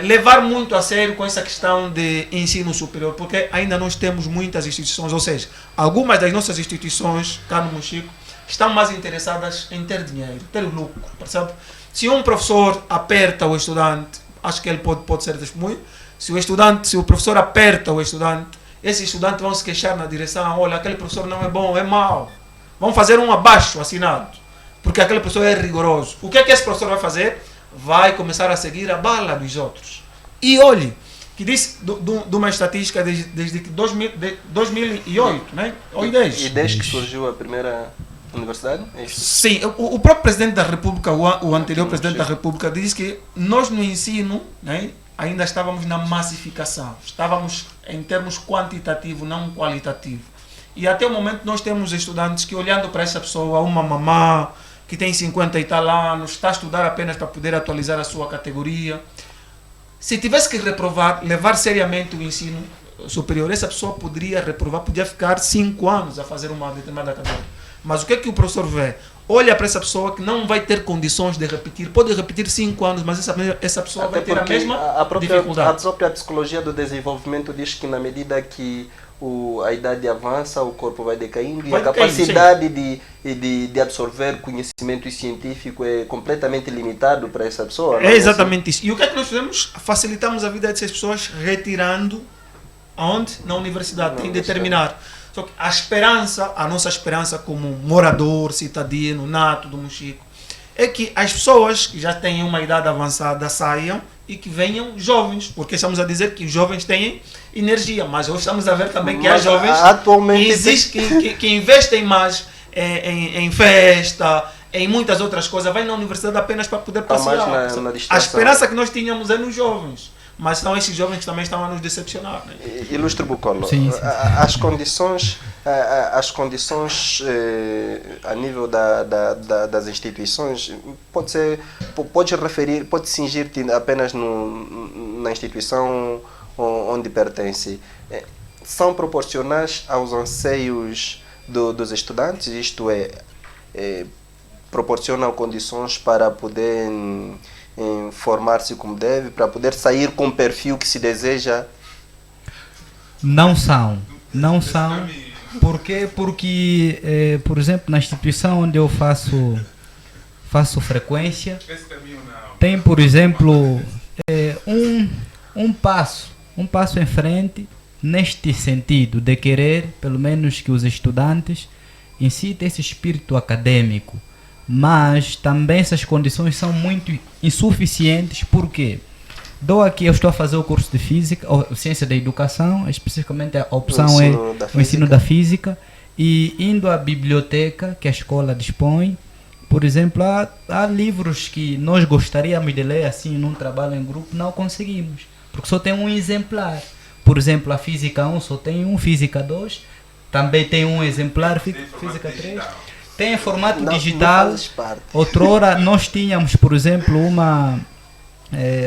Speaker 2: levar muito a sério com essa questão de ensino superior, porque ainda nós temos muitas instituições, ou seja, algumas das nossas instituições, cá no Mochico, estão mais interessadas em ter dinheiro, ter lucro, percebe? Se um professor aperta o estudante, acho que ele pode ser testemunho, se o professor aperta o estudante, esses estudantes vão se queixar na direção, olha, aquele professor não é bom, é mau. Vão fazer um abaixo assinado, porque aquele professor é rigoroso. O que é que esse professor vai fazer? Vai começar a seguir a bala dos outros. E olhe, que disse de uma estatística desde 2008, né? Ou 2010.
Speaker 1: E desde que surgiu a primeira universidade? É isso?
Speaker 2: Sim, o próprio presidente da República, o anterior presidente da República, disse que nós no ensino, né, ainda estávamos na massificação. Estávamos em termos quantitativo, não qualitativo. E até o momento nós temos estudantes que, olhando para essa pessoa, uma mamã que tem 50 e tal anos, está a estudar apenas para poder atualizar a sua categoria. Se tivesse que reprovar, levar seriamente o ensino superior, essa pessoa poderia reprovar, podia ficar 5 anos a fazer uma determinada cadeira. Mas o que é que o professor vê? Olha para essa pessoa que não vai ter condições de repetir, pode repetir 5 anos, mas essa pessoa
Speaker 1: Até
Speaker 2: vai ter a mesma
Speaker 1: A
Speaker 2: dificuldade.
Speaker 1: própria psicologia do desenvolvimento diz que na medida que a idade avança, o corpo vai decaindo e a capacidade de absorver conhecimento científico é completamente limitado para essa pessoa.
Speaker 2: É exatamente isso. E o que é que nós fizemos? Facilitamos a vida dessas pessoas retirando aonde? Na universidade, tem de terminar. Só que a nossa esperança como morador, cidadino, nato do Mochico, é que as pessoas que já têm uma idade avançada saiam e que venham jovens, porque estamos a dizer que os jovens têm energia, mas hoje estamos a ver também que há jovens atualmente que investem mais em festa, em muitas outras coisas, vai na universidade apenas para poder passear.
Speaker 1: Na
Speaker 2: a esperança que nós tínhamos é nos jovens. mas são esses jovens que também estão a nos decepcionar. Né?
Speaker 1: Ilustre Bucolo,
Speaker 3: Sim, sim.
Speaker 1: as condições a nível das instituições, pode referir, pode cingir-te apenas na instituição onde pertence. São proporcionais aos anseios dos estudantes, isto é, proporcionam condições para poder formar-se como deve, para poder sair com o perfil que se deseja.
Speaker 3: Não são. Por quê? Porque, por exemplo, na instituição onde eu faço frequência, tem, por exemplo, um passo em frente neste sentido de querer, pelo menos, que os estudantes incitem esse espírito acadêmico. Mas também essas condições são muito insuficientes. Por quê? Eu estou a fazer o curso de Física, ou Ciência da Educação, especificamente a opção é o ensino da Física, e indo à biblioteca que a escola dispõe, por exemplo, há livros que nós gostaríamos de ler assim num trabalho em grupo, não conseguimos, porque só tem um exemplar. Por exemplo, a Física 1 só tem um, Física 2 também tem um exemplar, Física 3... Tem em formato digital. Outrora nós tínhamos, por exemplo,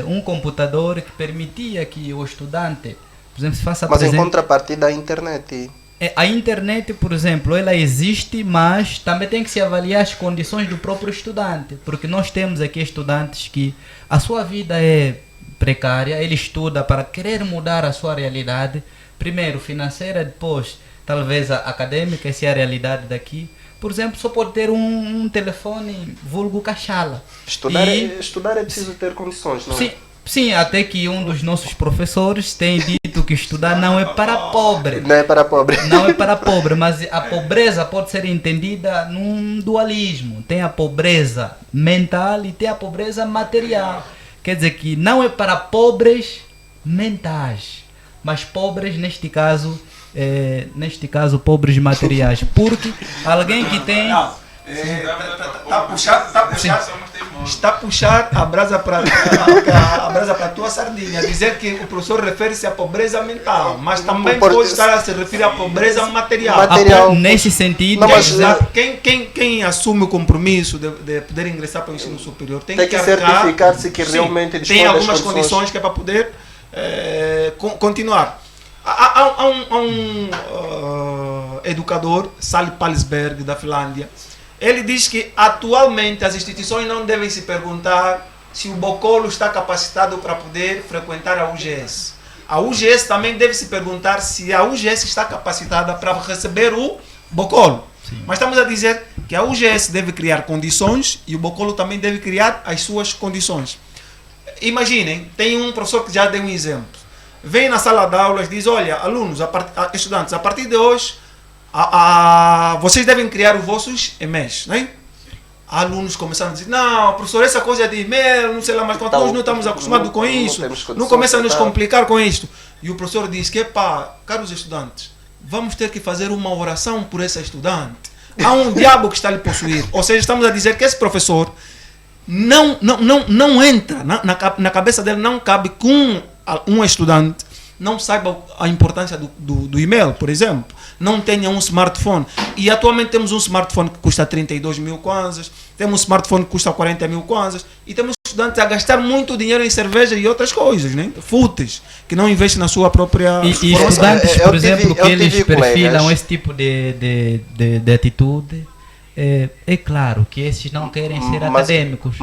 Speaker 3: um computador que permitia que o estudante, por exemplo, se faça
Speaker 1: Mas em contrapartida a internet.
Speaker 3: A internet, por exemplo, ela existe, mas também tem que se avaliar as condições do próprio estudante, porque nós temos aqui estudantes que a sua vida é precária, ele estuda para querer mudar a sua realidade, primeiro financeira, depois talvez a acadêmica, essa é a realidade daqui. Por exemplo, só pode ter um telefone vulgo cachala.
Speaker 1: Estudar é preciso ter condições, não é?
Speaker 3: Sim, até que um dos nossos professores tem dito que estudar não é para pobre.
Speaker 1: Não é para pobre.
Speaker 3: Não é para pobre, mas a pobreza pode ser entendida num dualismo. Tem a pobreza mental e tem a pobreza material. Quer dizer que não é para pobres mentais, mas pobres neste caso pobres materiais, porque alguém que tem
Speaker 2: está a puxar a brasa para a tua sardinha, dizer que o professor refere-se à pobreza mental, mas também pode estar a se referir à pobreza material.
Speaker 3: Nesse sentido,
Speaker 1: não, mas,
Speaker 2: quem assume o compromisso de poder ingressar para o ensino superior tem que
Speaker 1: certificar-se que realmente
Speaker 2: tem algumas condições que é para poder continuar. Há um educador, Sally Palsberg, da Finlândia. Ele diz que atualmente as instituições não devem se perguntar se o Bocolo está capacitado para poder frequentar a UGS. A UGS também deve se perguntar se a UGS está capacitada para receber o Bocolo. Sim. Mas estamos a dizer que a UGS deve criar condições e o Bocolo também deve criar as suas condições. Imaginem, tem um professor que já deu um exemplo. Vem na sala de aulas e diz, olha, alunos, estudantes, a partir de hoje, vocês devem criar os vossos e-mails, né? Alunos começaram a dizer, não, professor, essa coisa de e-mail, não sei lá mais quanto, nós não estamos acostumados com isso, não começa a nos complicar com isto. E o professor diz que, caros estudantes, vamos ter que fazer uma oração por essa estudante. Há um diabo que está a lhe possuir. Ou seja, estamos a dizer que esse professor não entra, na cabeça dele não cabe com um estudante não saiba a importância do e-mail, por exemplo, não tenha um smartphone. E atualmente temos um smartphone que custa 32 mil kwanzas, temos um smartphone que custa 40 mil kwanzas, e temos estudantes a gastar muito dinheiro em cerveja e outras coisas, né? Fúteis, que não investem na sua própria...
Speaker 3: E estudantes, por exemplo, que eles perfilam esse tipo de atitude... É claro que esses não querem ser acadêmicos.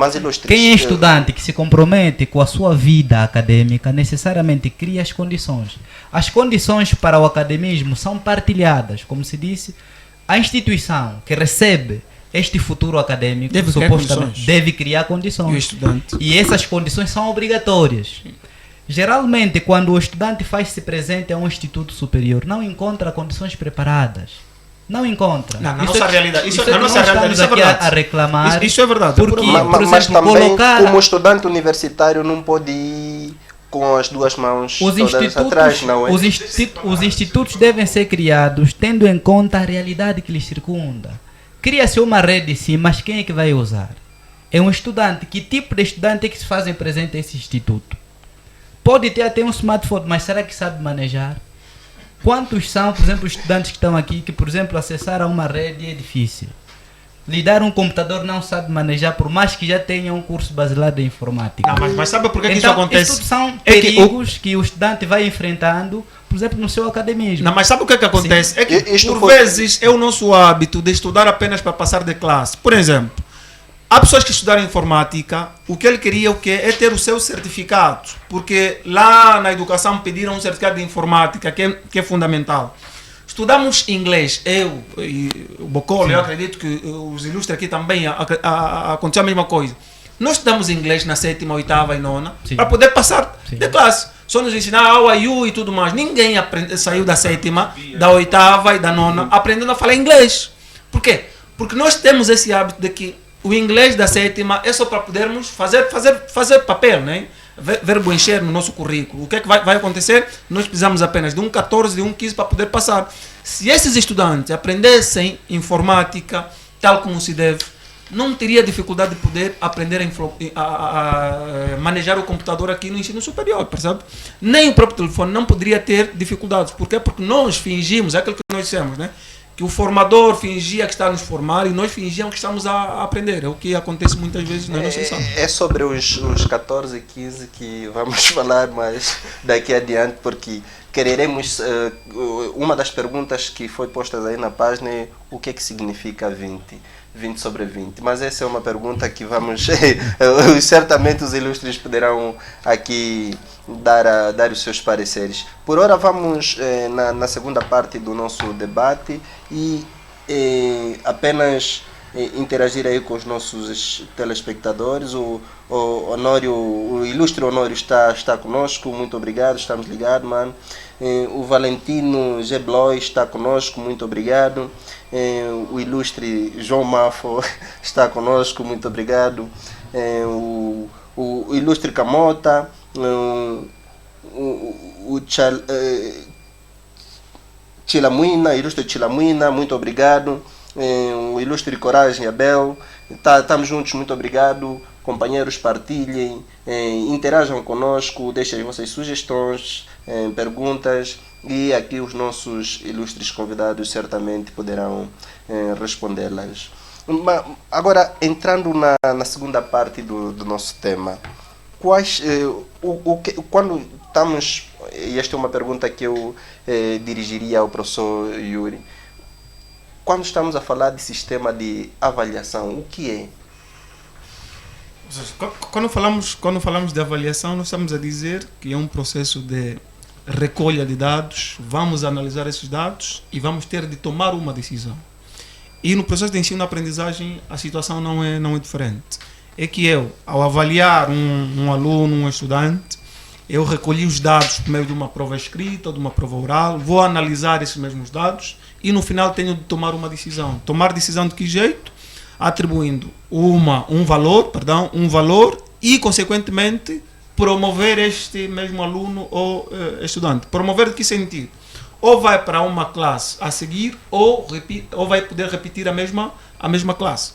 Speaker 3: Quem é estudante que se compromete com a sua vida acadêmica necessariamente cria as condições. As condições para o academismo são partilhadas, como se disse. A instituição que recebe este futuro acadêmico supostamente deve criar condições. E essas condições são obrigatórias. Geralmente, quando o estudante faz-se presente a um instituto superior, não encontra condições preparadas. Não encontra.
Speaker 2: Na nossa realidade. Isso é verdade.
Speaker 3: A reclamar.
Speaker 2: Isso é verdade.
Speaker 3: Porque, por exemplo,
Speaker 1: mas também, como estudante universitário, não pode ir com as duas mãos todas atrás, não é?
Speaker 3: Os institutos devem ser criados tendo em conta a realidade que lhes circunda. Cria-se uma rede, sim, mas quem é que vai usar? É um estudante. Que tipo de estudante é que se fazem presente a esse instituto? pode ter até um smartphone, mas será que sabe manejar? Quantos são, por exemplo, os estudantes que estão aqui, que, por exemplo, acessar a uma rede é difícil? Lidar um computador não sabe manejar, por mais que já tenha um curso basilar de informática.
Speaker 2: Não, mas sabe por que, que isso
Speaker 3: Então,
Speaker 2: acontece?
Speaker 3: estes são
Speaker 2: É que
Speaker 3: perigos que o estudante vai enfrentando, por exemplo, no seu academismo.
Speaker 2: Não, mas sabe o que acontece?
Speaker 3: Sim.
Speaker 2: É que,
Speaker 1: Isto
Speaker 2: por
Speaker 1: pode-
Speaker 2: vezes, é o nosso hábito de estudar apenas para passar de classe. Por exemplo, há pessoas que estudaram informática, o que ele queria é ter o seu certificado, porque lá na educação pediram um certificado de informática, que é fundamental. Estudamos inglês, eu e o Bocolo, eu acredito que os ilustres aqui também aconteceu a mesma coisa. Nós estudamos inglês na 7ª, 8ª e 9ª
Speaker 3: Sim.
Speaker 2: para poder passar
Speaker 3: Sim.
Speaker 2: de classe. Só nos ensinar how are you e tudo mais. Ninguém saiu da 7ª, da 8ª e da 9ª aprendendo a falar inglês. Por quê? Porque nós temos esse hábito de que o inglês da 7ª é só para podermos fazer papel, né? Verbo encher no nosso currículo. O que é que vai acontecer? Nós precisamos apenas de um 14, de um 15 para poder passar. Se esses estudantes aprendessem informática tal como se deve, não teria dificuldade de poder aprender a manejar o computador aqui no ensino superior, percebe? Nem o próprio telefone não poderia ter dificuldades. Por quê? Porque nós fingimos, é aquilo que nós dissemos, né? Que o formador fingia que está a nos formar e nós fingíamos que estamos a aprender. É o que acontece muitas vezes na nossa lição.
Speaker 1: É sobre os 14 e 15 que vamos falar mais daqui adiante, porque quereremos. Uma das perguntas que foi postas aí na página é o que é que significa 20? 20 sobre 20. Mas essa é uma pergunta que vamos. Certamente os ilustres poderão aqui dar os seus pareceres. Por ora, vamos na segunda parte do nosso debate e apenas interagir aí com os nossos telespectadores. O Honório, o ilustre Honório está conosco, muito obrigado, estamos ligados, mano. O Valentino Gebloy está conosco, muito obrigado. O ilustre João Mafo está conosco, muito obrigado. O ilustre Camota, o Chilamuina, ilustre Chilamuina, muito obrigado. O ilustre Coragem Abel, estamos juntos, muito obrigado. Companheiros, partilhem, interajam conosco, deixem as vossas sugestões, perguntas, e aqui os nossos ilustres convidados certamente poderão respondê-las. Agora, entrando na segunda parte do nosso tema, quando estamos, e esta é uma pergunta que eu dirigiria ao professor Yuri, quando estamos a falar de sistema de avaliação, o que é?
Speaker 2: Quando falamos de avaliação, nós estamos a dizer que é um processo de recolha de dados, vamos analisar esses dados e vamos ter de tomar uma decisão. E no processo de ensino-aprendizagem a situação não é diferente. É que eu, ao avaliar um aluno, um estudante, eu recolhi os dados por meio de uma prova escrita ou de uma prova oral, vou analisar esses mesmos dados e no final tenho de tomar uma decisão. Tomar decisão de que jeito? Atribuindo um valor e, consequentemente, promover este mesmo aluno ou estudante. Promover de que sentido? Ou vai para uma classe a seguir ou vai poder repetir a mesma classe.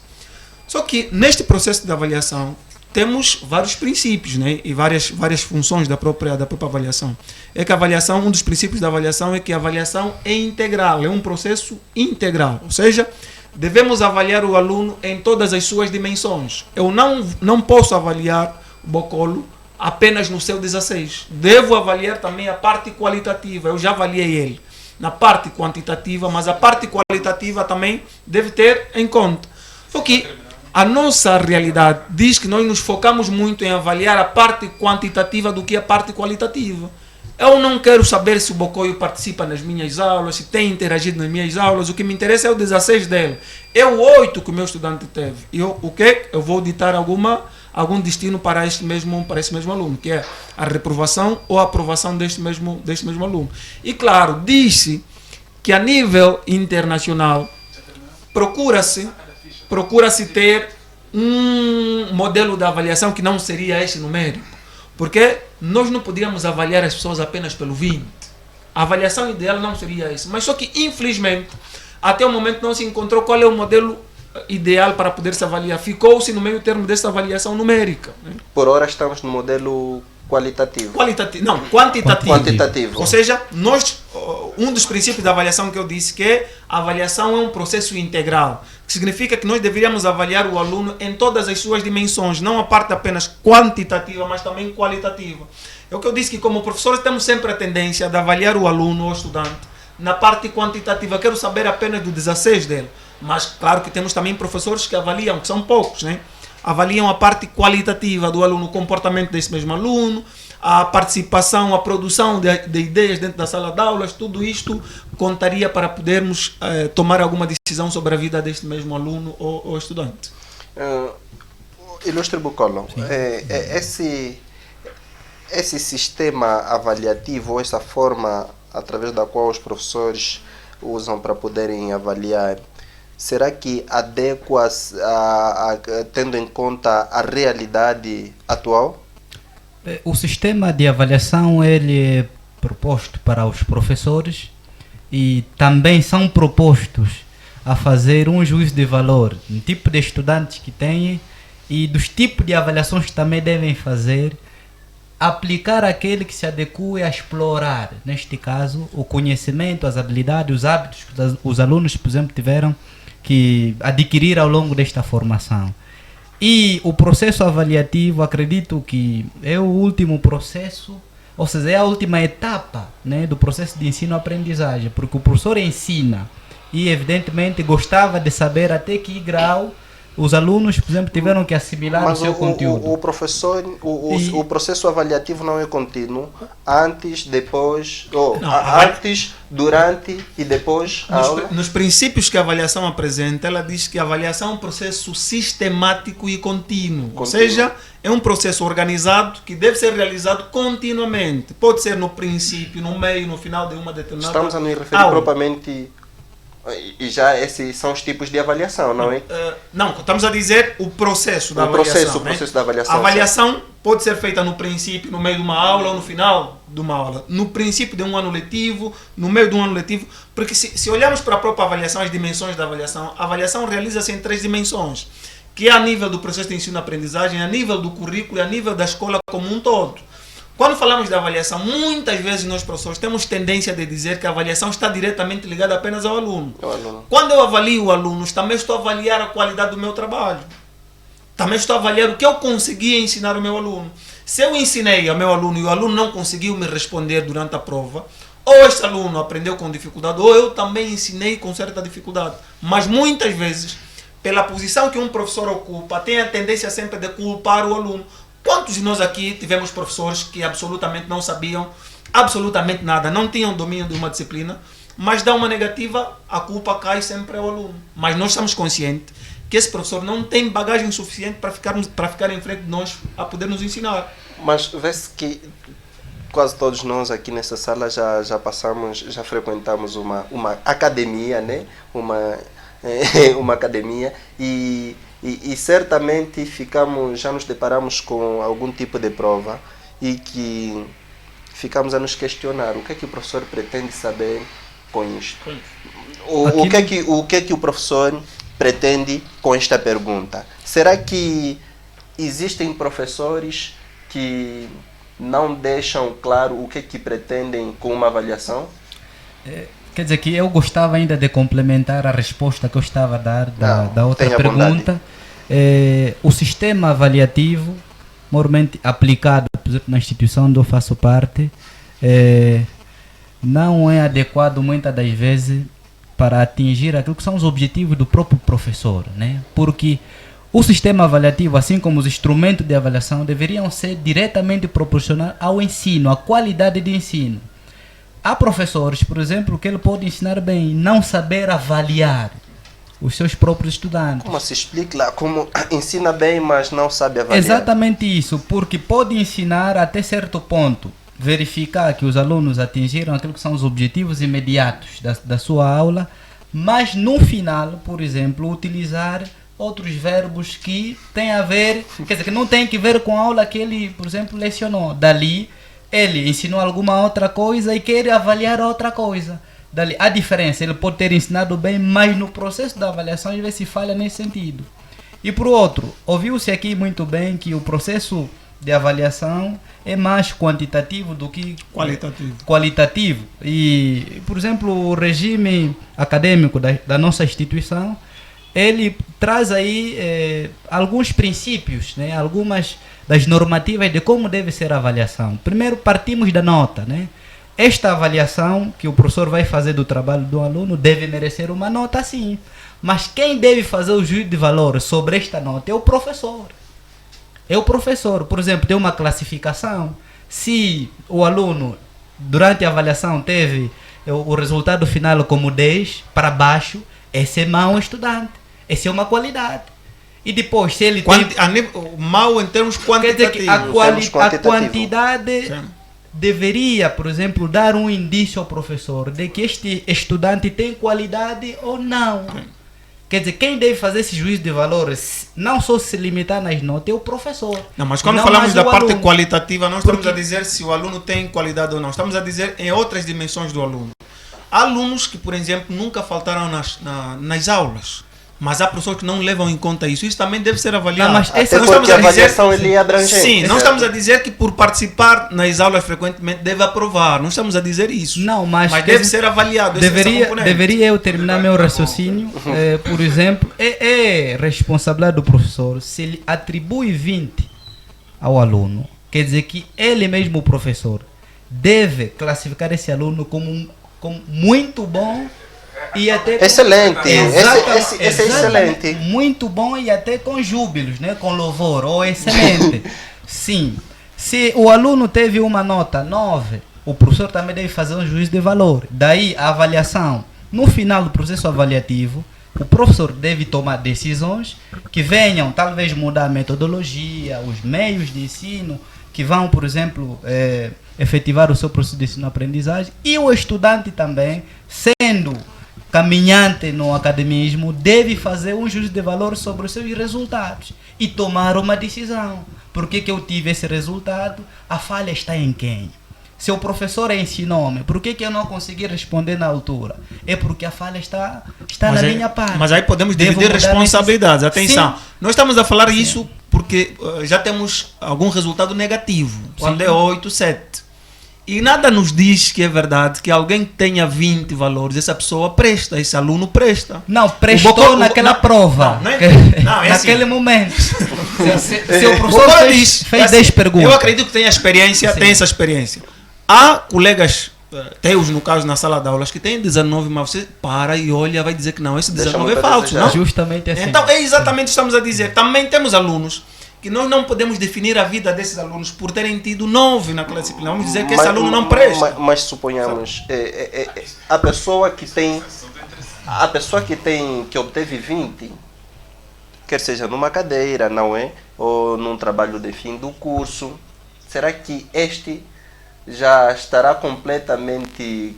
Speaker 2: Só que neste processo de avaliação temos vários princípios, né? E várias funções da própria avaliação. É que a avaliação, um dos princípios da avaliação é que a avaliação é integral, é um processo integral. Ou seja, devemos avaliar o aluno em todas as suas dimensões. Eu não posso avaliar o Bocolo apenas no seu 16. Devo avaliar também a parte qualitativa. Eu já avaliei ele na parte quantitativa, mas a parte qualitativa também deve ter em conta. Só que a nossa realidade diz que nós nos focamos muito em avaliar a parte quantitativa do que a parte qualitativa. Eu não quero saber se o Bocoio participa nas minhas aulas, se tem interagido nas minhas aulas. O que me interessa é o 16 dele. É o 8 que o meu estudante teve. E o que? Eu vou ditar algum destino para esse mesmo aluno, que é a reprovação ou a aprovação deste mesmo aluno. E claro, diz-se que a nível internacional procura-se ter um modelo de avaliação que não seria este numérico. Porque nós não poderíamos avaliar as pessoas apenas pelo 20. A avaliação ideal não seria isso. Mas só que, infelizmente, até o momento não se encontrou qual é o modelo ideal para poder se avaliar. Ficou-se no meio termo dessa avaliação numérica, né?
Speaker 1: Por hora estamos no modelo qualitativo.
Speaker 2: Não, quantitativo.
Speaker 1: Quantitativo.
Speaker 2: Ou seja, um dos princípios da avaliação que eu disse que a avaliação é um processo integral, que significa que nós deveríamos avaliar o aluno em todas as suas dimensões, não a parte apenas quantitativa, mas também qualitativa. É o que eu disse, que como professores temos sempre a tendência de avaliar o aluno ou o estudante na parte quantitativa. Quero saber apenas do 16 dele, mas claro que temos também professores que avaliam, que são poucos, né? Avaliam a parte qualitativa do aluno, o comportamento desse mesmo aluno, a participação, a produção de ideias dentro da sala de aulas. Tudo isto contaria para podermos tomar alguma decisão sobre a vida deste mesmo aluno ou estudante.
Speaker 1: Ilustre Bucolo, esse sistema avaliativo, essa forma através da qual os professores usam para poderem avaliar, será que adequa-se tendo em conta a realidade atual?
Speaker 3: O sistema de avaliação ele é proposto para os professores e também são propostos a fazer um juízo de valor no tipo de estudantes que têm e dos tipos de avaliações que também devem fazer, aplicar aquele que se adequa a explorar, neste caso, o conhecimento, as habilidades, os hábitos que os alunos, por exemplo, tiveram que adquirir ao longo desta formação. E o processo avaliativo, acredito que é o último processo, ou seja, é a última etapa, né, do processo de ensino-aprendizagem, porque o professor ensina e, evidentemente, gostava de saber até que grau os alunos, por exemplo, tiveram que assimilar o seu conteúdo.
Speaker 1: O professor, o processo avaliativo não é contínuo, antes, depois, antes, durante e depois a aula?
Speaker 2: Nos princípios que a avaliação apresenta, ela diz que a avaliação é um processo sistemático e contínuo. Ou seja, é um processo organizado que deve ser realizado continuamente. Pode ser no princípio, no meio, no final de uma determinada
Speaker 1: Estamos a nos referir propriamente... E já esses são os tipos de avaliação, não é?
Speaker 2: Não, estamos a dizer o processo da avaliação.
Speaker 1: O processo da avaliação.
Speaker 2: A avaliação pode ser feita no princípio, no meio de uma aula ou no final de uma aula. No princípio de um ano letivo, no meio de um ano letivo. Porque se olharmos para a própria avaliação, as dimensões da avaliação, a avaliação realiza-se em 3 dimensões. Que é a nível do processo de ensino-aprendizagem, a nível do currículo e a nível da escola como um todo. Quando falamos de avaliação, muitas vezes nós professores temos tendência de dizer que a avaliação está diretamente ligada apenas ao aluno. Quando eu avalio o aluno, também estou a avaliar a qualidade do meu trabalho. Também estou a avaliar o que eu consegui ensinar ao meu aluno. Se eu ensinei ao meu aluno e o aluno não conseguiu me responder durante a prova, ou esse aluno aprendeu com dificuldade, ou eu também ensinei com certa dificuldade. Mas muitas vezes, pela posição que um professor ocupa, tem a tendência sempre de culpar o aluno. Quantos de nós aqui tivemos professores que absolutamente não sabiam absolutamente nada, não tinham domínio de uma disciplina, mas dá uma negativa, a culpa cai sempre ao aluno. Mas nós estamos conscientes que esse professor não tem bagagem suficiente para ficar em frente de nós a poder nos ensinar.
Speaker 1: Mas vê-se que quase todos nós aqui nessa sala já passamos, já frequentamos uma academia, né? Uma academia e certamente já nos deparamos com algum tipo de prova e que ficamos a nos questionar o que é que o professor pretende saber com isto. O que é que o professor pretende com esta pergunta? Será que existem professores que não deixam claro o que é que pretendem com uma avaliação?
Speaker 3: Quer dizer que eu gostava ainda de complementar a resposta que eu estava a dar da outra pergunta. O sistema avaliativo, normalmente aplicado, por exemplo, na instituição onde eu faço parte, não é adequado muitas das vezes para atingir aquilo que são os objetivos do próprio professor, né? Porque o sistema avaliativo, assim como os instrumentos de avaliação, deveriam ser diretamente proporcionais ao ensino, à qualidade de ensino. Há professores, por exemplo, que ele pode ensinar bem, não saber avaliar os seus próprios estudantes.
Speaker 1: Como se explica lá? Como ensina bem, mas não sabe avaliar?
Speaker 3: Exatamente isso, porque pode ensinar até certo ponto, verificar que os alunos atingiram aquilo que são os objetivos imediatos da sua aula, mas no final, por exemplo, utilizar outros verbos que têm a ver, quer dizer, que não tem que ver com a aula que ele, por exemplo, lecionou. Dali, ele ensinou alguma outra coisa e quer avaliar outra coisa. Dali, a diferença, ele pode ter ensinado bem, mas no processo da avaliação às vezes se falha nesse sentido. E por outro, ouviu-se aqui muito bem que o processo de avaliação é mais quantitativo do que qualitativo. E, por exemplo, o regime acadêmico da nossa instituição, ele traz aí alguns princípios, né? Algumas das normativas de como deve ser a avaliação. Primeiro, partimos da nota, né? Esta avaliação que o professor vai fazer do trabalho do aluno deve merecer uma nota, sim. Mas quem deve fazer o juízo de valor sobre esta nota é o professor. É o professor. Por exemplo, tem uma classificação. Se o aluno, durante a avaliação, teve o resultado final como 10 para baixo, esse é mau estudante. Essa é uma qualidade. E depois, se ele tem...
Speaker 2: Mal em termos quantitativos.
Speaker 3: Quer dizer que a quantidade... Sim. Deveria, por exemplo, dar um indício ao professor de que este estudante tem qualidade ou não. Sim. Quer dizer, quem deve fazer esse juízo de valores, não só se limitar nas notas, é o professor.
Speaker 2: Não, mas quando falamos da parte qualitativa, não estamos a dizer se o aluno tem qualidade ou não. Estamos a dizer em outras dimensões do aluno. Há alunos que, por exemplo, nunca faltaram nas aulas. Mas há professores que não levam em conta isso. Isso também deve ser avaliado.
Speaker 1: Não, mas essa a avaliação ele é abrangente.
Speaker 2: Sim, não estamos a dizer que por participar nas aulas frequentemente deve aprovar. Não estamos a dizer isso.
Speaker 3: Não, mas
Speaker 2: deve ser avaliado.
Speaker 3: Deveria eu terminar meu raciocínio. Por exemplo, é responsabilidade do professor se ele atribui 20 ao aluno. Quer dizer que ele mesmo, o professor, deve classificar esse aluno como muito bom. E até
Speaker 1: excelente, esse é excelente.
Speaker 3: Muito bom e até com júbilos, né? Com louvor, ou excelente. Sim. Se o aluno teve uma nota 9, o professor também deve fazer um juízo de valor. Daí a avaliação. No final do processo avaliativo, o professor deve tomar decisões que venham talvez mudar a metodologia, os meios de ensino, que vão, por exemplo, efetivar o seu processo de ensino-aprendizagem. E o estudante também, sendo caminhante no academismo, deve fazer um juízo de valor sobre os seus resultados e tomar uma decisão. Por que eu tive esse resultado? A falha está em quem? Se o professor ensinou-me, por que eu não consegui responder na altura? É porque a falha está na minha parte.
Speaker 2: Mas aí podemos dividir responsabilidades. Atenção, sim. Nós estamos a falar isso porque já temos algum resultado negativo, quando é 8, 7. E nada nos diz que é verdade que alguém tenha 20 valores, essa pessoa presta, esse aluno presta.
Speaker 3: Não, prestou naquela prova. Naquele momento. Se o professor fez 10 perguntas.
Speaker 2: Eu acredito que tem a experiência, tem essa experiência. Há colegas teus, no caso, na sala de aulas, que tem 19, mas você para e olha, vai dizer que não, esse 19 é falso, não?
Speaker 3: Justamente assim.
Speaker 2: Então, é exatamente o que estamos a dizer. Também temos alunos que nós não podemos definir a vida desses alunos por terem tido 9 naquela disciplina. Vamos dizer que esse aluno não presta.
Speaker 1: Mas suponhamos, a pessoa que obteve 20, quer seja numa cadeira, não é? Ou num trabalho de fim do curso, será que este já estará completamente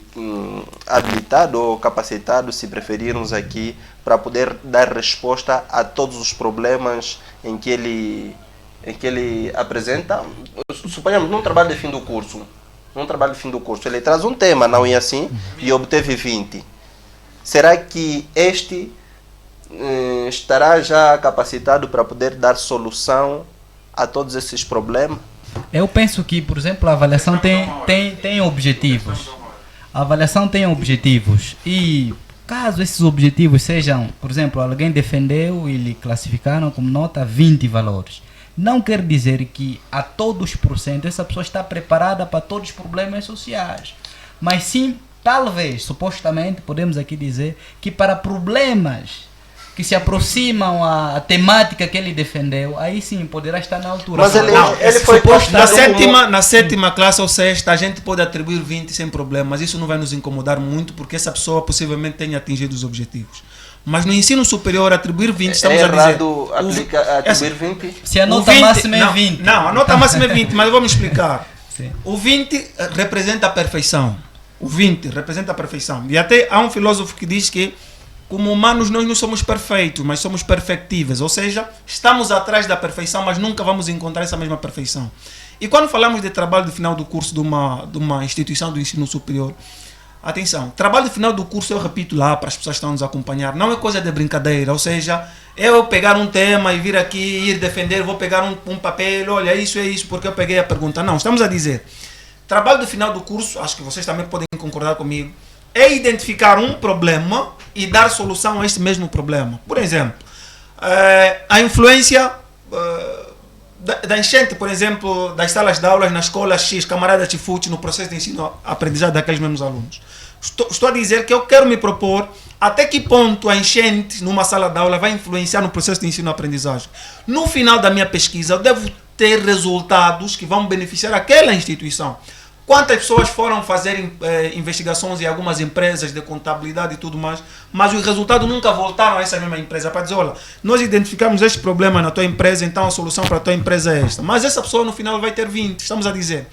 Speaker 1: habilitado ou capacitado, se preferirmos aqui, para poder dar resposta a todos os problemas em que ele apresenta? Suponhamos, num trabalho de fim do curso, ele traz um tema, não é assim, e obteve 20. Será que este estará já capacitado para poder dar solução a todos esses problemas?
Speaker 3: Eu penso que, por exemplo, a avaliação tem objetivos. A avaliação tem objetivos e caso esses objetivos sejam, por exemplo, alguém defendeu e lhe classificaram como nota 20 valores, não quer dizer que a todos por cento essa pessoa está preparada para todos os problemas sociais, mas sim, talvez, supostamente, podemos aqui dizer que para problemas que se aproximam à temática que ele defendeu, aí sim poderá estar na altura.
Speaker 1: Mas ele foi
Speaker 2: na sétima classe ou sexta, a gente pode atribuir 20 sem problema, mas isso não vai nos incomodar muito, porque essa pessoa possivelmente tenha atingido os objetivos. Mas no ensino superior, atribuir 20, estamos a dizer...
Speaker 1: atribuir 20?
Speaker 3: Se a nota máxima é 20.
Speaker 2: Não, a nota máxima é 20, mas eu vou me explicar. Sim. O 20 representa a perfeição. O 20 representa a perfeição. E até há um filósofo que diz que como humanos nós não somos perfeitos, mas somos perfectíveis, ou seja, estamos atrás da perfeição, mas nunca vamos encontrar essa mesma perfeição. E quando falamos de trabalho de final do curso de uma instituição do ensino superior, atenção, trabalho de final do curso, eu repito lá para as pessoas que estão nos acompanhar, não é coisa de brincadeira, ou seja, Eu pegar um tema e vir aqui, ir defender, vou pegar um papel, olha, isso é isso, porque eu peguei a pergunta. Não, estamos a dizer, trabalho do final do curso, acho que vocês também podem concordar comigo, é identificar um problema e dar solução a esse mesmo problema. Por exemplo, a influência da enchente, por exemplo, das salas de aulas na escola X, camarada Chifute, no processo de ensino-aprendizagem daqueles mesmos alunos. Estou a dizer que eu quero me propor até que ponto a enchente numa sala de aula vai influenciar no processo de ensino-aprendizagem. No final da minha pesquisa, eu devo ter resultados que vão beneficiar aquela instituição. Quantas pessoas foram fazer investigações em algumas empresas de contabilidade e tudo mais, mas os resultados nunca voltaram a essa mesma empresa para dizer, olha, nós identificamos este problema na tua empresa, então a solução para a tua empresa é esta. Mas essa pessoa no final vai ter 20. Estamos a dizer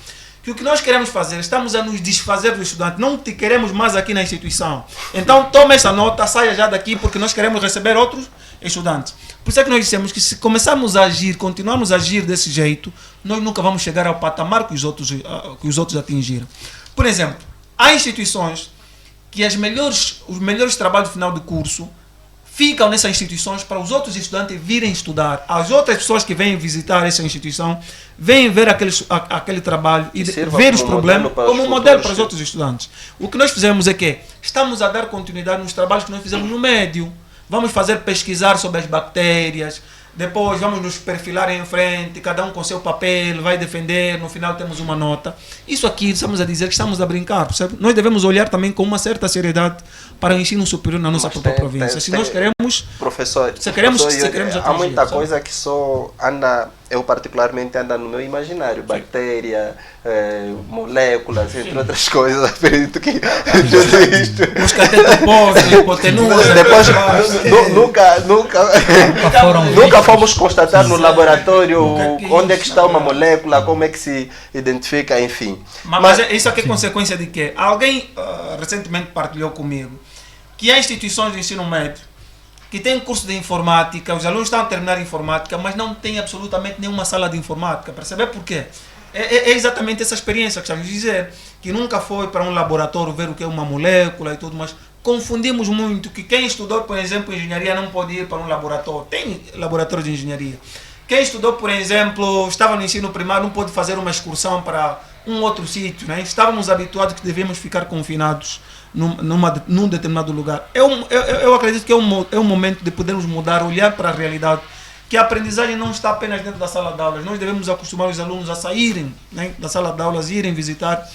Speaker 2: que o que nós queremos fazer, estamos a nos desfazer do estudante, não te queremos mais aqui na instituição. Então toma essa nota, saia já daqui, porque nós queremos receber outros estudantes. Por isso é que nós dissemos que se começarmos a agir, continuarmos a agir desse jeito, nós nunca vamos chegar ao patamar que os outros atingiram. Por exemplo, há instituições que os melhores trabalhos de final de curso ficam nessas instituições para os outros estudantes virem estudar. As outras pessoas que vêm visitar essa instituição vêm ver aquele trabalho e ver os problemas como um modelo para os outros estudantes. O que nós fizemos é que estamos a dar continuidade nos trabalhos que nós fizemos no médio. Vamos pesquisar sobre as bactérias, depois vamos nos perfilar em frente, cada um com seu papel, vai defender, no final temos uma nota. Isso aqui, estamos a dizer que estamos a brincar, percebe? Nós devemos olhar também com uma certa seriedade para o ensino superior na nossa própria província. Se nós queremos...
Speaker 1: Professor,
Speaker 2: se queremos
Speaker 1: há muita coisa que só anda, eu particularmente anda no meu imaginário, bactéria, moléculas, entre outras coisas, acredito que tudo isto...
Speaker 2: Moscatel, hipotenusa...
Speaker 1: Depois, nunca fomos constatar no laboratório onde é que está uma molécula, como é que se identifica, enfim.
Speaker 2: Mas isso aqui é consequência de quê? Alguém recentemente partilhou comigo que há instituições de ensino médio que têm curso de informática, os alunos estão a terminar informática, mas não têm absolutamente nenhuma sala de informática. Perceber por quê? É exatamente essa experiência que estamos a dizer, que nunca foi para um laboratório ver o que é uma molécula e tudo, mas confundimos muito que quem estudou, por exemplo, engenharia não pode ir para um laboratório. Tem laboratório de engenharia. Quem estudou, por exemplo, estava no ensino primário, não pode fazer uma excursão para um outro sítio, né? Estávamos habituados que devemos ficar confinados num determinado lugar. Eu acredito que é um momento de podermos mudar, olhar para a realidade, que a aprendizagem não está apenas dentro da sala de aulas. Nós devemos acostumar os alunos a saírem, né, da sala de aulas, irem visitar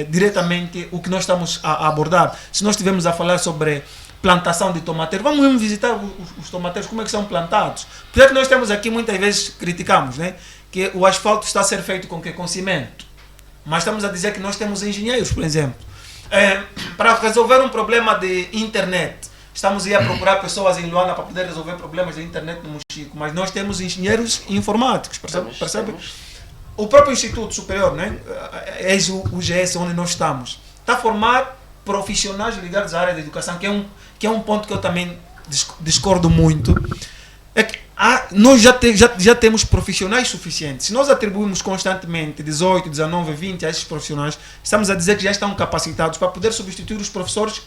Speaker 2: diretamente o que nós estamos a abordar. Se nós estivermos a falar sobre plantação de tomateiros, vamos visitar os tomateiros, como é que são plantados. Por isso é que nós temos aqui, muitas vezes criticamos, né, que o asfalto está a ser feito com cimento. Mas estamos a dizer que nós temos engenheiros, por exemplo. Para resolver um problema de internet, estamos a procurar pessoas em Luanda para poder resolver problemas de internet no Mochico, mas nós temos engenheiros informáticos, percebe? O próprio Instituto Superior, né? O GS, onde nós estamos, está a formar profissionais ligados à área da educação, que é um ponto que eu também discordo muito. É que nós já temos profissionais suficientes. Se nós atribuímos constantemente 18, 19, 20 a esses profissionais, estamos a dizer que já estão capacitados para poder substituir os professores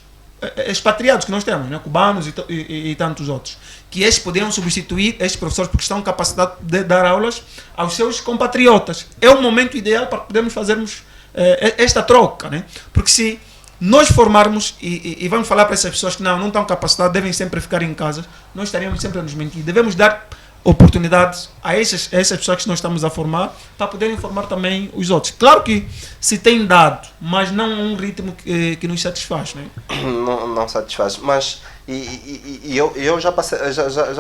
Speaker 2: expatriados que nós temos, né? Cubanos e tantos outros, que estes poderiam substituir estes professores porque estão capacitados de dar aulas aos seus compatriotas. É o momento ideal para podermos fazermos esta troca, né? Porque se nós formarmos e vamos falar para essas pessoas que não estão capacitadas, devem sempre ficar em casa, nós estaríamos sempre a nos mentir. Devemos dar oportunidades a essas pessoas que nós estamos a formar para poderem formar também os outros. Claro que se tem dado, mas não um ritmo que nos satisfaz, né?
Speaker 1: Não satisfaz, mas eu já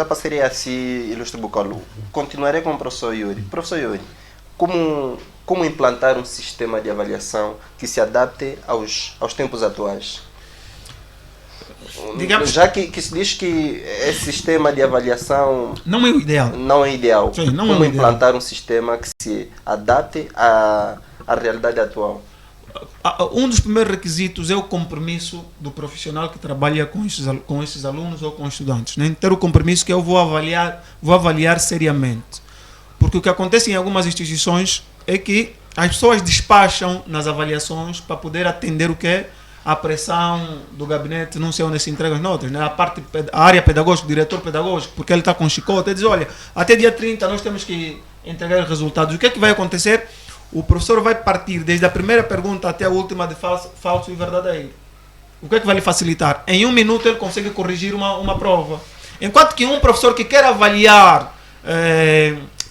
Speaker 1: passaria assim, ilustre Bucolo. Continuarei com o professor Yuri. Professor Yuri, como implantar um sistema de avaliação que se adapte aos tempos atuais?
Speaker 2: Digamos,
Speaker 1: já que se diz que esse sistema de avaliação
Speaker 2: não é o ideal.
Speaker 1: Não é ideal.
Speaker 2: Sim, não
Speaker 1: como
Speaker 2: é
Speaker 1: implantar um sistema que se adapte à realidade atual?
Speaker 2: Um dos primeiros requisitos é o compromisso do profissional que trabalha com esses alunos ou com estudantes, né? Ter o compromisso que eu vou avaliar seriamente. Porque o que acontece em algumas instituições é que as pessoas despacham nas avaliações para poder atender o que é a pressão do gabinete, não sei onde se entregam as notas, né? A área pedagógica, o diretor pedagógico, porque ele está com chicote, ele diz, olha, até dia 30 nós temos que entregar os resultados. O que é que vai acontecer? O professor vai partir desde a primeira pergunta até a última de falso e verdadeiro. O que é que vai lhe facilitar? Em 1 minuto ele consegue corrigir uma prova. Enquanto que um professor que quer avaliar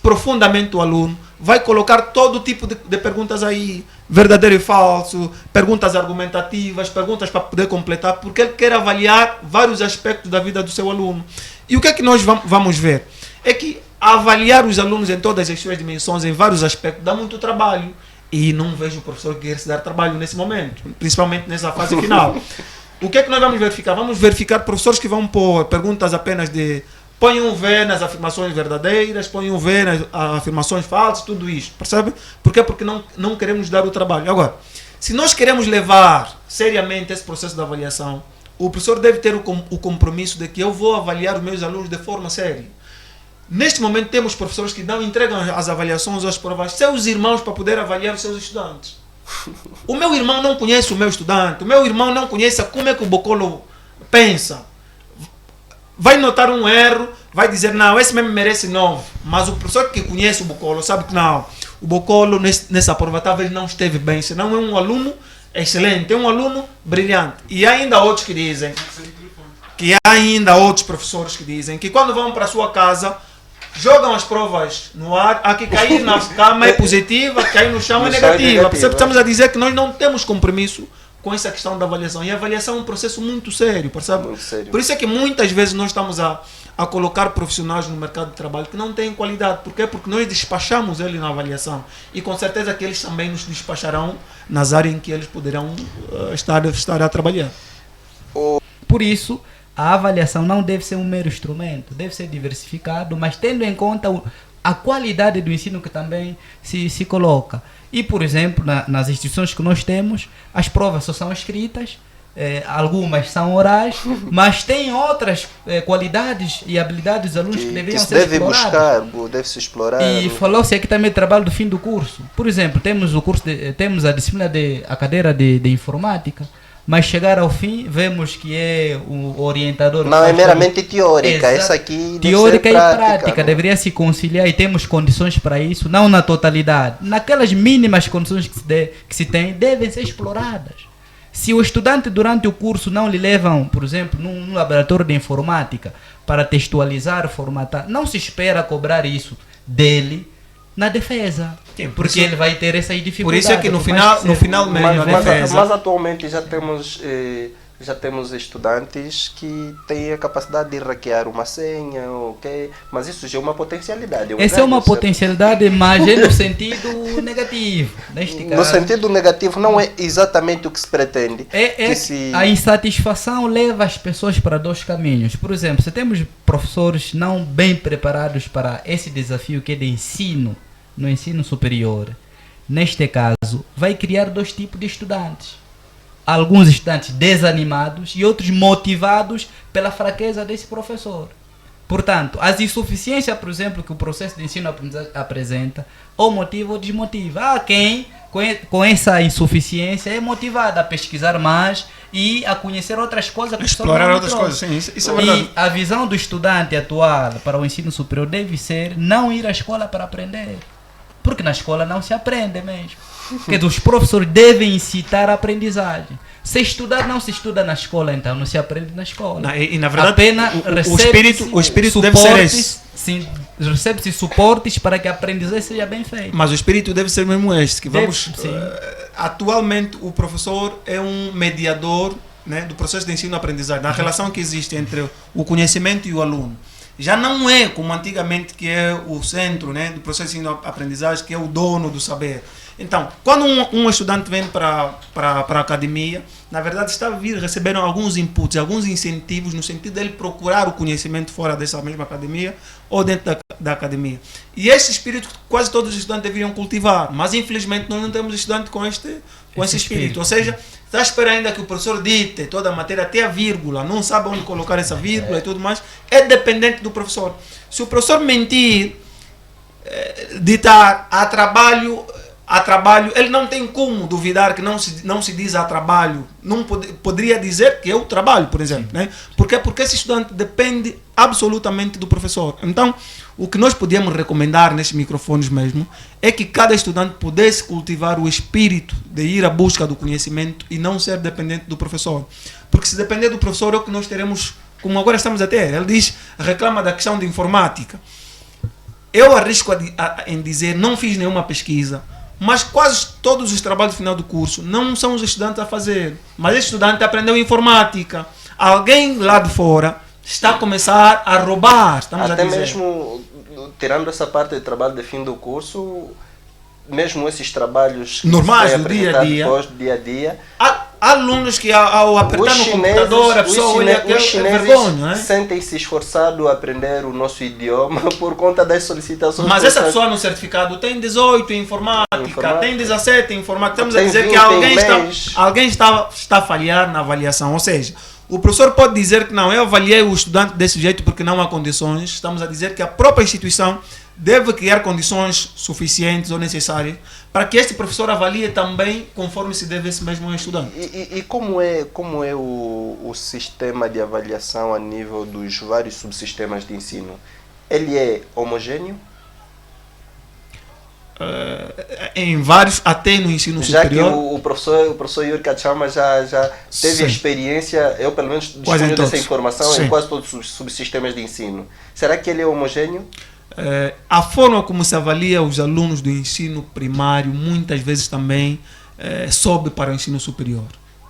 Speaker 2: profundamente o aluno, vai colocar todo tipo de perguntas aí, verdadeiro e falso, perguntas argumentativas, perguntas para poder completar, porque ele quer avaliar vários aspectos da vida do seu aluno. E o que é que nós vamos ver? É que avaliar os alunos em todas as suas dimensões, em vários aspectos, dá muito trabalho. E não vejo o professor que quer se dar trabalho nesse momento, principalmente nessa fase final. O que é que nós vamos verificar? Vamos verificar professores que vão pôr perguntas apenas de põe um V nas afirmações verdadeiras, põe um V nas afirmações falsas, tudo isso, percebe? Por quê? Porque não queremos dar o trabalho. Agora, se nós queremos levar seriamente esse processo de avaliação, o professor deve ter o compromisso de que eu vou avaliar os meus alunos de forma séria. Neste momento temos professores que não entregam as avaliações ou as provas seus irmãos para poder avaliar os seus estudantes. O meu irmão não conhece o meu estudante, o meu irmão não conhece como é que o Bocolo pensa. Vai notar um erro, vai dizer, não, esse mesmo merece 9. Mas o professor que conhece o Bocolo sabe que não, o Bocolo nessa prova talvez não esteve bem, senão é um aluno excelente, é um aluno brilhante. E há ainda outros que dizem, que há ainda outros professores que dizem que quando vão para a sua casa, jogam as provas no ar, a que cair na cama é positiva, cair no chão é negativa. Estamos a dizer que nós não temos compromisso com essa questão da avaliação. E a avaliação é um processo muito sério, percebe? Muito sério. Por isso é que muitas vezes nós estamos a colocar profissionais no mercado de trabalho que não têm qualidade. Por quê? Porque nós despachamos eles na avaliação. E com certeza que eles também nos despacharão nas áreas em que eles poderão estar a trabalhar.
Speaker 3: Por isso, a avaliação não deve ser um mero instrumento, deve ser diversificado, mas tendo em conta a qualidade do ensino que também se coloca. E, por exemplo, nas instituições que nós temos, as provas só são escritas, algumas são orais, mas tem outras qualidades e habilidades dos alunos que deveriam ser exploradas.
Speaker 1: Deve-se explorar.
Speaker 3: E falou-se aqui também do trabalho do fim do curso. Por exemplo, temos a disciplina a cadeira de informática, mas chegar ao fim, vemos que é o orientador...
Speaker 1: Não, é meramente teórica. Essa aqui
Speaker 3: teórica
Speaker 1: deve ser
Speaker 3: e prática, deveria se conciliar e temos condições para isso, não na totalidade. Naquelas mínimas condições que se tem, devem ser exploradas. Se o estudante durante o curso não lhe levam, por exemplo, num laboratório de informática para textualizar, formatar, não se espera cobrar isso dele na defesa.
Speaker 2: Sim,
Speaker 3: porque ele vai ter essas dificuldades.
Speaker 2: Por isso é que no final mesmo
Speaker 1: mas atualmente já temos estudantes que têm a capacidade de hackear uma senha, ok? Mas isso já é uma potencialidade.
Speaker 3: Essa é uma potencialidade, mas é no sentido negativo. Neste caso,
Speaker 1: no sentido negativo não é exatamente o que se pretende.
Speaker 3: A insatisfação leva as pessoas para dois caminhos. Por exemplo, se temos professores não bem preparados para esse desafio que é de ensino, no ensino superior, neste caso, vai criar dois tipos de estudantes. Alguns estudantes desanimados e outros motivados pela fraqueza desse professor. Portanto, as insuficiências, por exemplo, que o processo de ensino apresenta, ou motiva ou desmotiva. Há quem, com essa insuficiência, é motivado a pesquisar mais e a conhecer outras coisas.
Speaker 2: Explorar outras coisas, sim, isso é verdade.
Speaker 3: E a visão do estudante atual para o ensino superior deve ser não ir à escola para aprender. Porque na escola não se aprende mesmo. Porque os professores devem incitar a aprendizagem. Se estudar, não se estuda na escola, então não se aprende na escola.
Speaker 2: E na verdade,
Speaker 3: apenas
Speaker 2: o espírito deve ser esse.
Speaker 3: Sim, recebe-se suportes para que a aprendizagem seja bem feita.
Speaker 2: Mas o espírito deve ser mesmo este. Que atualmente, o professor é um mediador, né, do processo de ensino-aprendizagem, na relação que existe entre o conhecimento e o aluno. Já não é como antigamente, que é o centro, né, do processo de ensino-aprendizagem, que é o dono do saber. Então, quando um estudante vem para a academia, na verdade está a vir recebendo alguns inputs, alguns incentivos, no sentido de ele procurar o conhecimento fora dessa mesma academia ou dentro da academia. E esse espírito quase todos os estudantes deveriam cultivar, mas infelizmente nós não temos estudante com esse espírito. Ou seja, está esperando ainda que o professor dite toda a matéria, até a vírgula, não sabe onde colocar essa vírgula e tudo mais, é dependente do professor. Se o professor mentir, ditar a trabalho há trabalho, ele não tem como duvidar que não se diz há trabalho. Não poderia dizer que eu trabalho, por exemplo. Né? Por quê? Porque esse estudante depende absolutamente do professor. Então, o que nós podíamos recomendar nesses microfones mesmo é que cada estudante pudesse cultivar o espírito de ir à busca do conhecimento e não ser dependente do professor. Porque se depender do professor é o que nós teremos, como agora estamos a ter. Ele diz, reclama da questão de informática. Eu arrisco em dizer, não fiz nenhuma pesquisa, mas quase todos os trabalhos do final do curso não são os estudantes a fazer. Mas esse estudante aprendeu informática. Alguém lá de fora está a começar a roubar, estamos
Speaker 1: até
Speaker 2: a dizer.
Speaker 1: Mesmo, tirando essa parte de trabalho de fim do curso, mesmo esses trabalhos
Speaker 2: normais
Speaker 1: que
Speaker 2: do dia a
Speaker 1: dia,
Speaker 2: há alunos que ao apertar no computador a pessoa olha que
Speaker 1: os
Speaker 2: é vergonha, né?
Speaker 1: sentem-se esforçados a aprender o nosso idioma por conta das solicitações.
Speaker 2: Mas essa pessoa no certificado tem 18 em informática, tem 17 em informática. Estamos a dizer
Speaker 1: 20
Speaker 2: que alguém está a falhar na avaliação. Ou seja, o professor pode dizer que não, eu avaliei o estudante desse jeito porque não há condições. Estamos a dizer que a própria instituição deve criar condições suficientes ou necessárias para que este professor avalie também conforme se deve esse mesmo estudante.
Speaker 1: E como é o sistema de avaliação a nível dos vários subsistemas de ensino? Ele é homogêneo?
Speaker 2: Em vários, até no ensino
Speaker 1: já
Speaker 2: superior.
Speaker 1: Já que o professor Yuri Kachama já teve experiência, eu pelo menos disponho dessa informação em quase todos os subsistemas de ensino. Será que ele é homogêneo?
Speaker 2: A forma como se avalia os alunos do ensino primário muitas vezes também sobe para o ensino superior.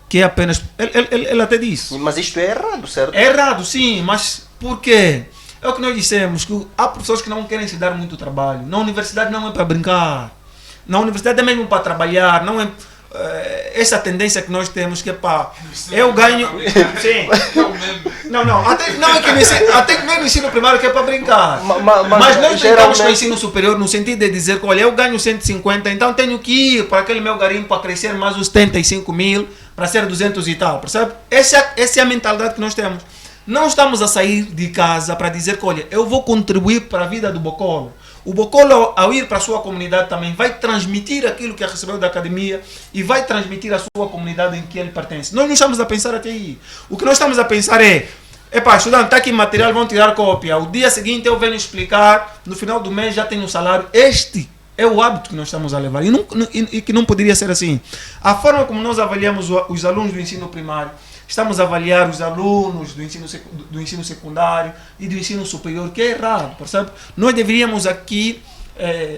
Speaker 2: Que é apenas... Ele até disse.
Speaker 1: Mas isto é errado, certo?
Speaker 2: É errado, sim, mas por quê? É o que nós dissemos, que há professores que não querem se dar muito trabalho. Na universidade não é para brincar. Na universidade é mesmo para trabalhar, não é... essa tendência que nós temos que é para eu ganho sim não até no ensino primário que é para brincar, mas nós brincamos no ensino superior no sentido de dizer que olha, eu ganho 150, então tenho que ir para aquele meu garimpo para crescer mais os 75 mil para ser 200 e tal, percebe? Essa é a mentalidade que nós temos. Não estamos a sair de casa para dizer que olha, eu vou contribuir para a vida do Bocolo. O Bocolo, ao ir para a sua comunidade também, vai transmitir aquilo que recebeu da academia e vai transmitir à sua comunidade em que ele pertence. Nós não estamos a pensar até aí. O que nós estamos a pensar é, estudante, está aqui material, vão tirar cópia. O dia seguinte eu venho explicar, no final do mês já tenho o salário. Este é o hábito que nós estamos a levar e que não poderia ser assim. A forma como nós avaliamos os alunos do ensino primário, estamos a avaliar os alunos do ensino secundário e do ensino superior, que é errado, percebe? Nós deveríamos aqui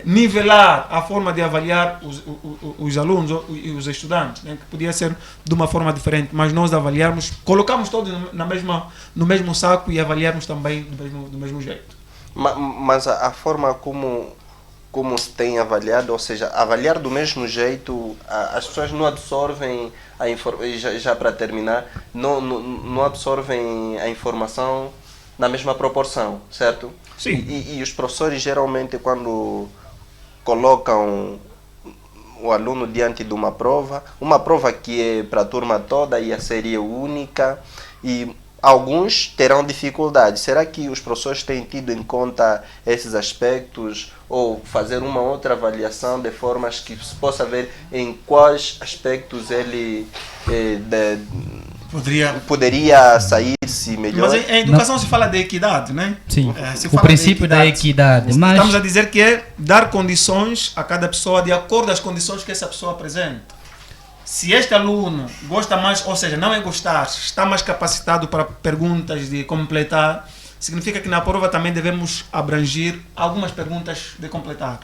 Speaker 2: nivelar a forma de avaliar os alunos e os estudantes, né? Que podia ser de uma forma diferente, mas nós avaliarmos, colocamos todos no mesmo saco e avaliarmos também do mesmo jeito.
Speaker 1: Mas a forma como se tem avaliado, ou seja, avaliar do mesmo jeito, as pessoas não absorvem a informação, já para terminar, não absorvem a informação na mesma proporção, certo?
Speaker 2: Sim.
Speaker 1: E os professores geralmente quando colocam o aluno diante de uma prova que é para a turma toda e a série única, e alguns terão dificuldade. Será que os professores têm tido em conta esses aspectos ou fazer uma outra avaliação de formas que se possa ver em quais aspectos ele poderia sair-se melhor?
Speaker 2: Mas em educação se fala de equidade, né?
Speaker 3: Sim, o princípio da equidade. Mas
Speaker 2: estamos a dizer que é dar condições a cada pessoa de acordo com as condições que essa pessoa apresenta. Se este aluno gosta mais, ou seja, não é gostar, está mais capacitado para perguntas de completar, significa que na prova também devemos abranger algumas perguntas de completar.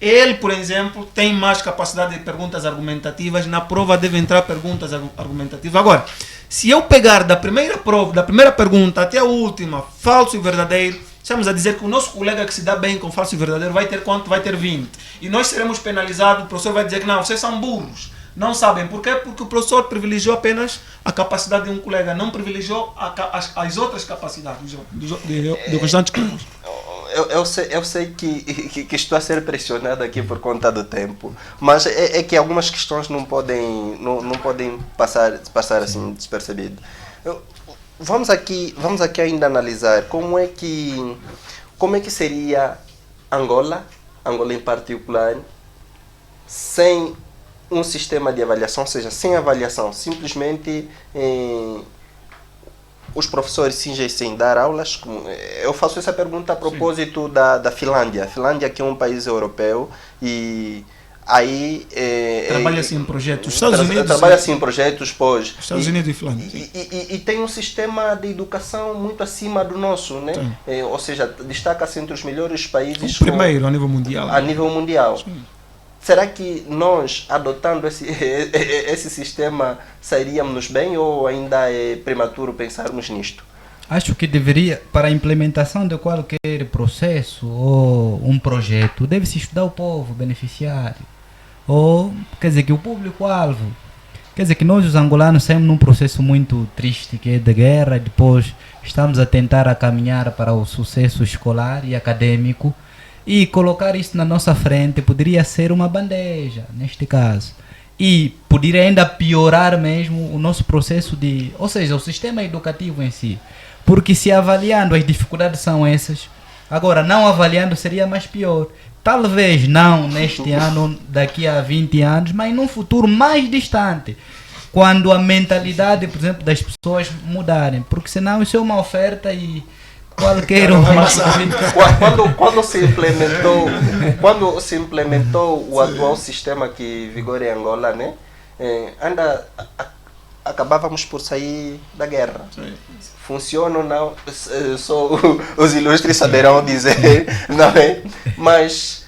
Speaker 2: Ele, por exemplo, tem mais capacidade de perguntas argumentativas, na prova deve entrar perguntas argumentativas. Agora, se eu pegar da primeira prova, da primeira pergunta até a última, falso e verdadeiro, estamos a dizer que o nosso colega que se dá bem com falso e verdadeiro vai ter quanto? Vai ter 20. E nós seremos penalizados, o professor vai dizer que não, vocês são burros. Não sabem. Por quê? Porque o professor privilegiou apenas a capacidade de um colega, não privilegiou as outras capacidades do restante colegas.
Speaker 1: Eu sei que estou a ser pressionado aqui por conta do tempo, mas é que algumas questões não podem passar assim despercebido. Vamos aqui ainda analisar como é que seria Angola em particular, sem um sistema de avaliação, ou seja, sem avaliação, simplesmente os professores fingem-se em dar aulas. Eu faço essa pergunta a propósito da Finlândia. A Finlândia que é um país europeu e aí...
Speaker 2: Trabalha assim em projetos. Os Estados Unidos...
Speaker 1: Trabalha assim em projetos, pois.
Speaker 2: Estados Unidos e Finlândia.
Speaker 1: E tem um sistema de educação muito acima do nosso, né? Ou seja, destaca-se entre os melhores países...
Speaker 2: O primeiro a nível mundial.
Speaker 1: A nível mundial.
Speaker 2: Sim.
Speaker 1: Será que nós, adotando esse sistema, sairíamos bem ou ainda é prematuro pensarmos nisto?
Speaker 3: Acho que deveria, para a implementação de qualquer processo ou um projeto, deve-se estudar o povo beneficiário. Ou, quer dizer, que o público-alvo. Quer dizer, que nós os angolanos saímos num processo muito triste, que é de guerra, depois estamos a tentar a caminhar para o sucesso escolar e acadêmico, e colocar isso na nossa frente poderia ser uma bandeja, neste caso. E poderia ainda piorar mesmo o nosso processo de... Ou seja, o sistema educativo em si. Porque se avaliando as dificuldades são essas, agora não avaliando seria mais pior. Talvez não neste ano, daqui a 20 anos, mas num futuro mais distante. Quando a mentalidade, por exemplo, das pessoas mudarem. Porque senão isso é uma oferta e...
Speaker 1: Quando se implementou o atual sistema que vigora em Angola, né? Acabávamos por sair da guerra. Funciona ou não? Só os ilustres saberão dizer, não é? Mas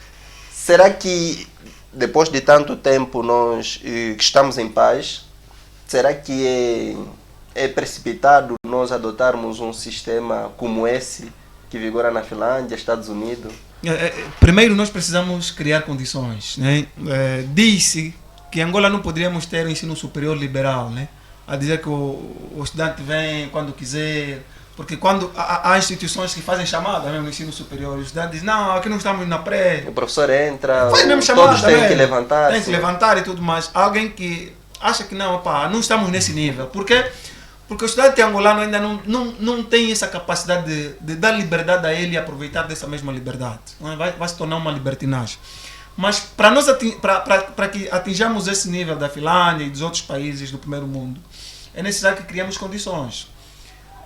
Speaker 1: será que depois de tanto tempo nós que estamos em paz, será que é precipitado nós adotarmos um sistema como esse que vigora na Finlândia, Estados Unidos?
Speaker 2: Primeiro nós precisamos criar condições, né? Diz-se que em Angola não poderíamos ter um ensino superior liberal, né? A dizer que o estudante vem quando quiser, porque quando há instituições que fazem chamada mesmo no ensino superior, os estudantes dizem, não, aqui não estamos na pré.
Speaker 1: O professor entra,
Speaker 2: faz mesmo chamada,
Speaker 1: todos têm que levantar.
Speaker 2: Tem que levantar e tudo mais. Alguém que acha que não, opa, não estamos nesse nível. Por quê? Porque o estudante angolano ainda não tem essa capacidade de dar liberdade a ele e aproveitar dessa mesma liberdade. Vai se tornar uma libertinagem. Mas para que atinjamos esse nível da Finlândia e dos outros países do primeiro mundo, é necessário que criemos condições.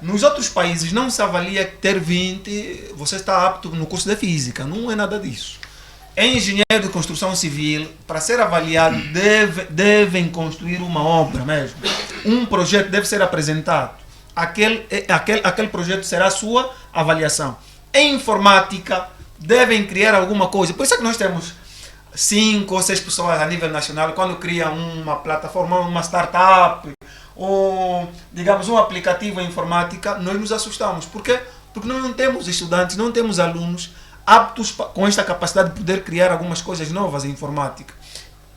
Speaker 2: Nos outros países não se avalia ter 20, você está apto no curso de física, não é nada disso. Engenheiro de construção civil, para ser avaliado, devem construir uma obra mesmo. Um projeto deve ser apresentado. Aquele projeto será a sua avaliação. Em informática, devem criar alguma coisa. Por isso é que nós temos 5 ou 6 pessoas a nível nacional, quando criam uma plataforma, uma startup, ou, digamos, um aplicativo em informática, nós nos assustamos. Por quê? Porque nós não temos estudantes, não temos alunos aptos com esta capacidade de poder criar algumas coisas novas em informática.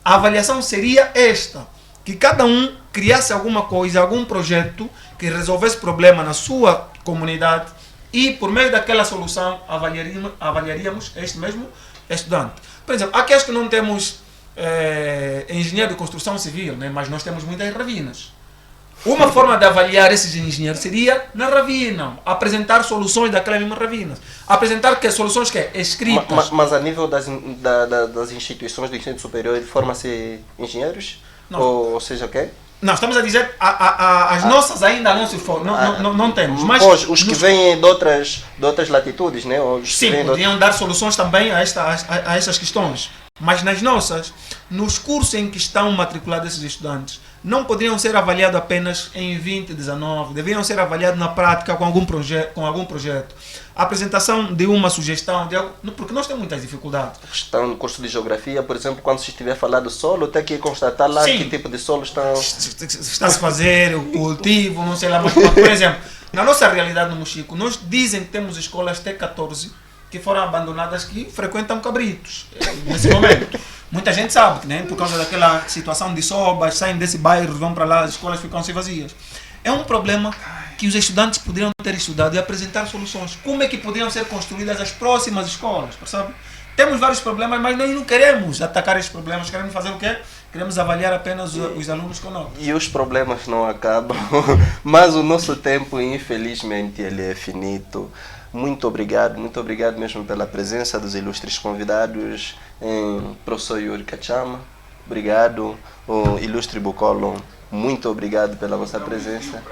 Speaker 2: A avaliação seria esta, que cada um criasse alguma coisa, algum projeto que resolvesse problema na sua comunidade e por meio daquela solução avaliaríamos este mesmo estudante. Por exemplo, aqui acho que não temos engenheiro de construção civil, né? Mas nós temos muitas ravinas. Uma forma de avaliar esses engenheiros seria na ravina, apresentar soluções daquelas mesmas ravinas. Apresentar que soluções que é escritas.
Speaker 1: Mas a nível das instituições do ensino superior, forma-se engenheiros?
Speaker 2: Não.
Speaker 1: Ou seja, o quê?
Speaker 2: Não, estamos a dizer, as nossas ainda não se formam, não temos. Mas
Speaker 1: pois, os que vêm de outras latitudes, né?
Speaker 2: Sim, poderiam dar soluções também a estas questões. Mas nas nossas, nos cursos em que estão matriculados esses estudantes, não poderiam ser avaliados apenas em 2019, deveriam ser avaliados na prática com algum projeto. A apresentação de uma sugestão, porque nós temos muitas dificuldades.
Speaker 1: Estão no curso de geografia, por exemplo, quando se estiver a falar do solo, tem que constatar lá
Speaker 2: Sim.
Speaker 1: que tipo de solo estão...
Speaker 2: Está-se a fazer, o cultivo, não sei lá mais. Por exemplo, na nossa realidade no Mochico, nós dizem que temos escolas T14 que foram abandonadas que frequentam cabritos, nesse momento. Muita gente sabe, né? Por causa daquela situação de sobas, saem desse bairro, vão para lá, as escolas ficam-se vazias. É um problema que os estudantes poderiam ter estudado e apresentar soluções. Como é que poderiam ser construídas as próximas escolas, percebe? Temos vários problemas, mas nós não queremos atacar esses problemas. Queremos fazer o quê? Queremos avaliar apenas os alunos com nota.
Speaker 1: E os problemas não acabam, mas o nosso tempo, infelizmente, ele é finito. muito obrigado mesmo pela presença dos ilustres convidados, professor Yuri Kachama, obrigado, o ilustre Bukolo, muito obrigado pela vossa presença.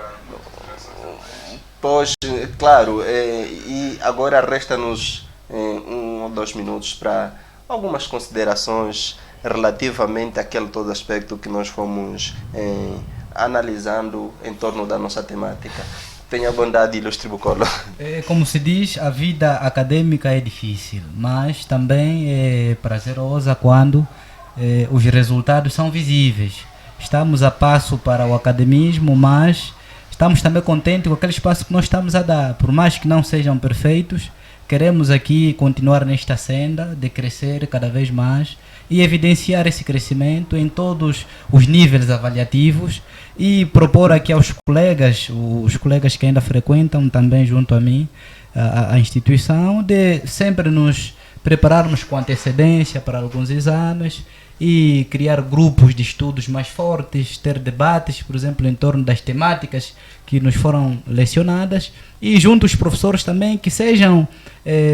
Speaker 1: Pois, claro, e agora resta-nos 1 ou 2 minutos para algumas considerações relativamente àquele todo aspecto que nós fomos analisando em torno da nossa temática. Tenha bondade, ilustre Bukolo.
Speaker 3: Como se diz, a vida acadêmica é difícil, mas também é prazerosa quando os resultados são visíveis. Estamos a passo para o academismo, mas estamos também contentes com aquele espaço que nós estamos a dar. Por mais que não sejam perfeitos, queremos aqui continuar nesta senda de crescer cada vez mais e evidenciar esse crescimento em todos os níveis avaliativos e propor aqui aos colegas, os colegas que ainda frequentam também junto a mim, a instituição, de sempre nos prepararmos com antecedência para alguns exames e criar grupos de estudos mais fortes, ter debates, por exemplo, em torno das temáticas que nos foram lecionadas e junto os professores também que sejam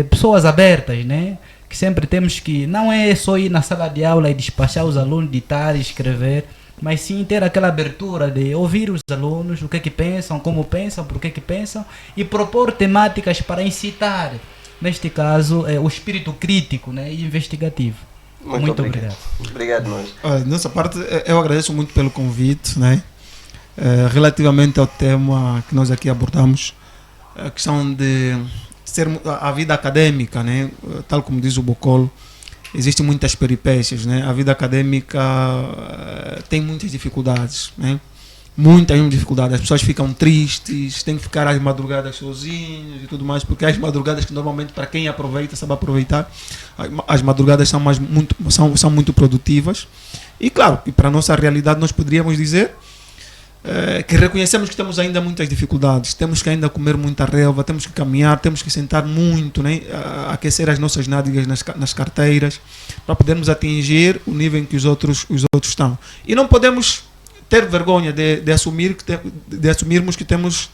Speaker 3: pessoas abertas, né? Que sempre temos que, não é só ir na sala de aula e despachar os alunos, ditar e escrever, mas sim ter aquela abertura de ouvir os alunos, o que é que pensam, como pensam, por que é que pensam e propor temáticas para incitar, neste caso, o espírito crítico, né, e investigativo. Muito obrigado.
Speaker 1: Obrigado, nós.
Speaker 2: Nessa parte, eu agradeço muito pelo convite, né? Relativamente ao tema que nós aqui abordamos, a questão de ser a vida acadêmica, né? Tal como diz o Bukolo, existem muitas peripécias, né? A vida acadêmica tem muitas dificuldades, né? Muitas dificuldades, as pessoas ficam tristes, têm que ficar às madrugadas sozinhos e tudo mais, porque as madrugadas que normalmente para quem aproveita, sabe aproveitar, as madrugadas são muito produtivas. E claro, e para a nossa realidade nós poderíamos dizer que reconhecemos que temos ainda muitas dificuldades, temos que ainda comer muita relva, temos que caminhar, temos que sentar muito, né? Aquecer as nossas nádegas nas carteiras, para podermos atingir o nível em que os outros estão. E não podemos ter vergonha de assumirmos que temos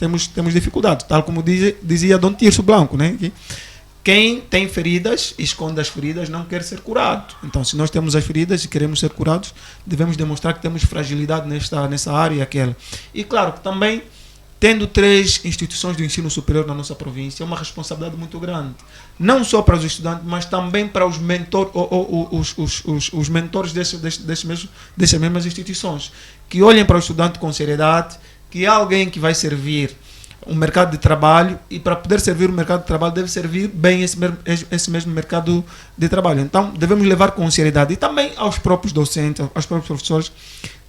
Speaker 2: dificuldades, tal como dizia Dom Tirso Blanco, né? Que quem tem feridas, esconde as feridas, não quer ser curado. Então, se nós temos as feridas e queremos ser curados, devemos demonstrar que temos fragilidade nessa área e aquela. E claro que também, tendo 3 instituições de ensino superior na nossa província, é uma responsabilidade muito grande. Não só para os estudantes, mas também para os mentores dessas mesmas instituições. Que olhem para o estudante com seriedade, que é alguém que vai servir o mercado de trabalho, e para poder servir o mercado de trabalho deve servir bem esse mesmo mercado de trabalho. Então devemos levar com seriedade, e também aos próprios docentes, aos próprios professores,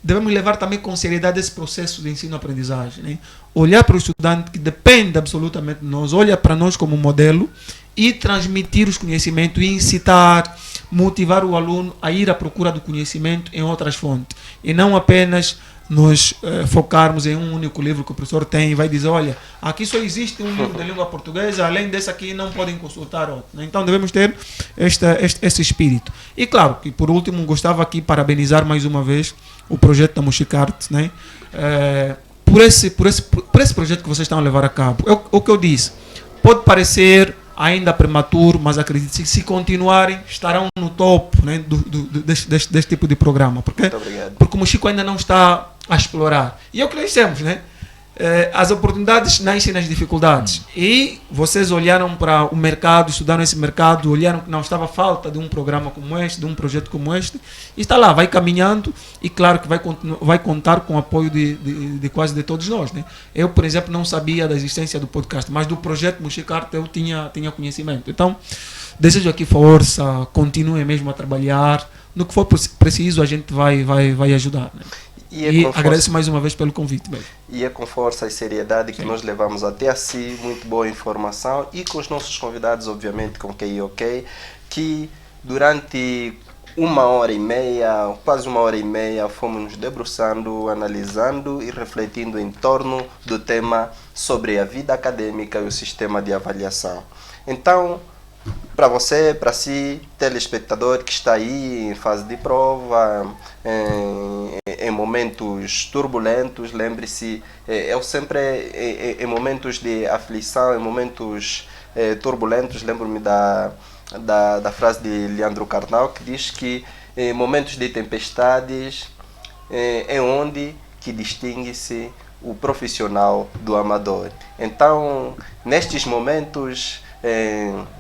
Speaker 2: devemos levar também com seriedade esse processo de ensino-aprendizagem, né? Olhar para o estudante que depende absolutamente de nós, olha para nós como modelo e transmitir os conhecimentos, e incitar, motivar o aluno a ir à procura do conhecimento em outras fontes, e não apenas nós focarmos em um único livro que o professor tem e vai dizer, olha, aqui só existe um livro de língua portuguesa, além desse aqui não podem consultar outro. Então devemos ter esse espírito. E claro, que por último gostava aqui parabenizar mais uma vez o projeto da Mushicarte, né? Por esse projeto que vocês estão a levar a cabo. O que eu disse, pode parecer ainda prematuro, mas acredito que se continuarem, estarão no topo, né, deste tipo de programa. Porque o Mochico ainda não está a explorar. E é o que nós dissemos, né? As oportunidades nascem nas dificuldades. E vocês olharam para o mercado, estudaram esse mercado, olharam que não estava falta de um programa como este, de um projeto como este, e está lá, vai caminhando, e claro que vai contar com o apoio de quase de todos nós, né? Eu, por exemplo, não sabia da existência do podcast, mas do projeto Mushicarte eu tinha conhecimento. Então, desejo aqui força, continuem mesmo a trabalhar, no que for preciso a gente vai ajudar, né? E agradeço mais uma vez pelo convite. Bem.
Speaker 1: E é com força e seriedade que nós levamos até a si muito boa informação, e com os nossos convidados, obviamente, com QI, que durante 1h30, quase 1h30, fomos nos debruçando, analisando e refletindo em torno do tema sobre a vida acadêmica e o sistema de avaliação. Então, para você, para si, telespectador que está aí em fase de prova, em momentos turbulentos, lembre-se, eu sempre, em momentos de aflição, em momentos turbulentos. Lembro-me da frase de Leandro Carnal, que diz que em momentos de tempestades é onde que distingue-se o profissional do amador. Então, nestes momentos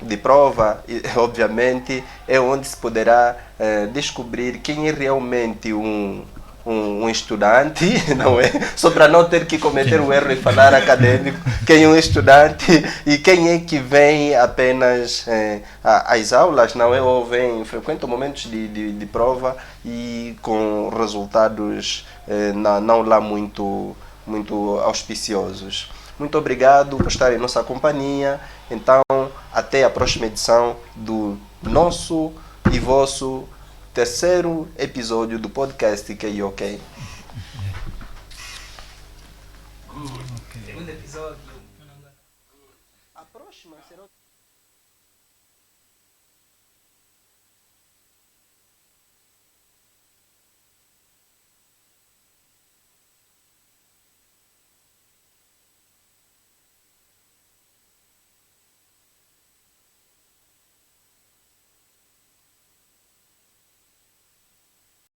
Speaker 1: de prova, obviamente, é onde se poderá descobrir quem é realmente um estudante, não é? Só para não ter que cometer o erro e falar acadêmico, quem é um estudante e quem é que vem apenas às aulas, não é? Ou frequenta momentos de prova e com resultados não lá muito auspiciosos. Muito obrigado por estar em nossa companhia. Então, até a próxima edição do nosso e vosso terceiro episódio do podcast KOK.
Speaker 3: Segundo episódio.
Speaker 1: A próxima será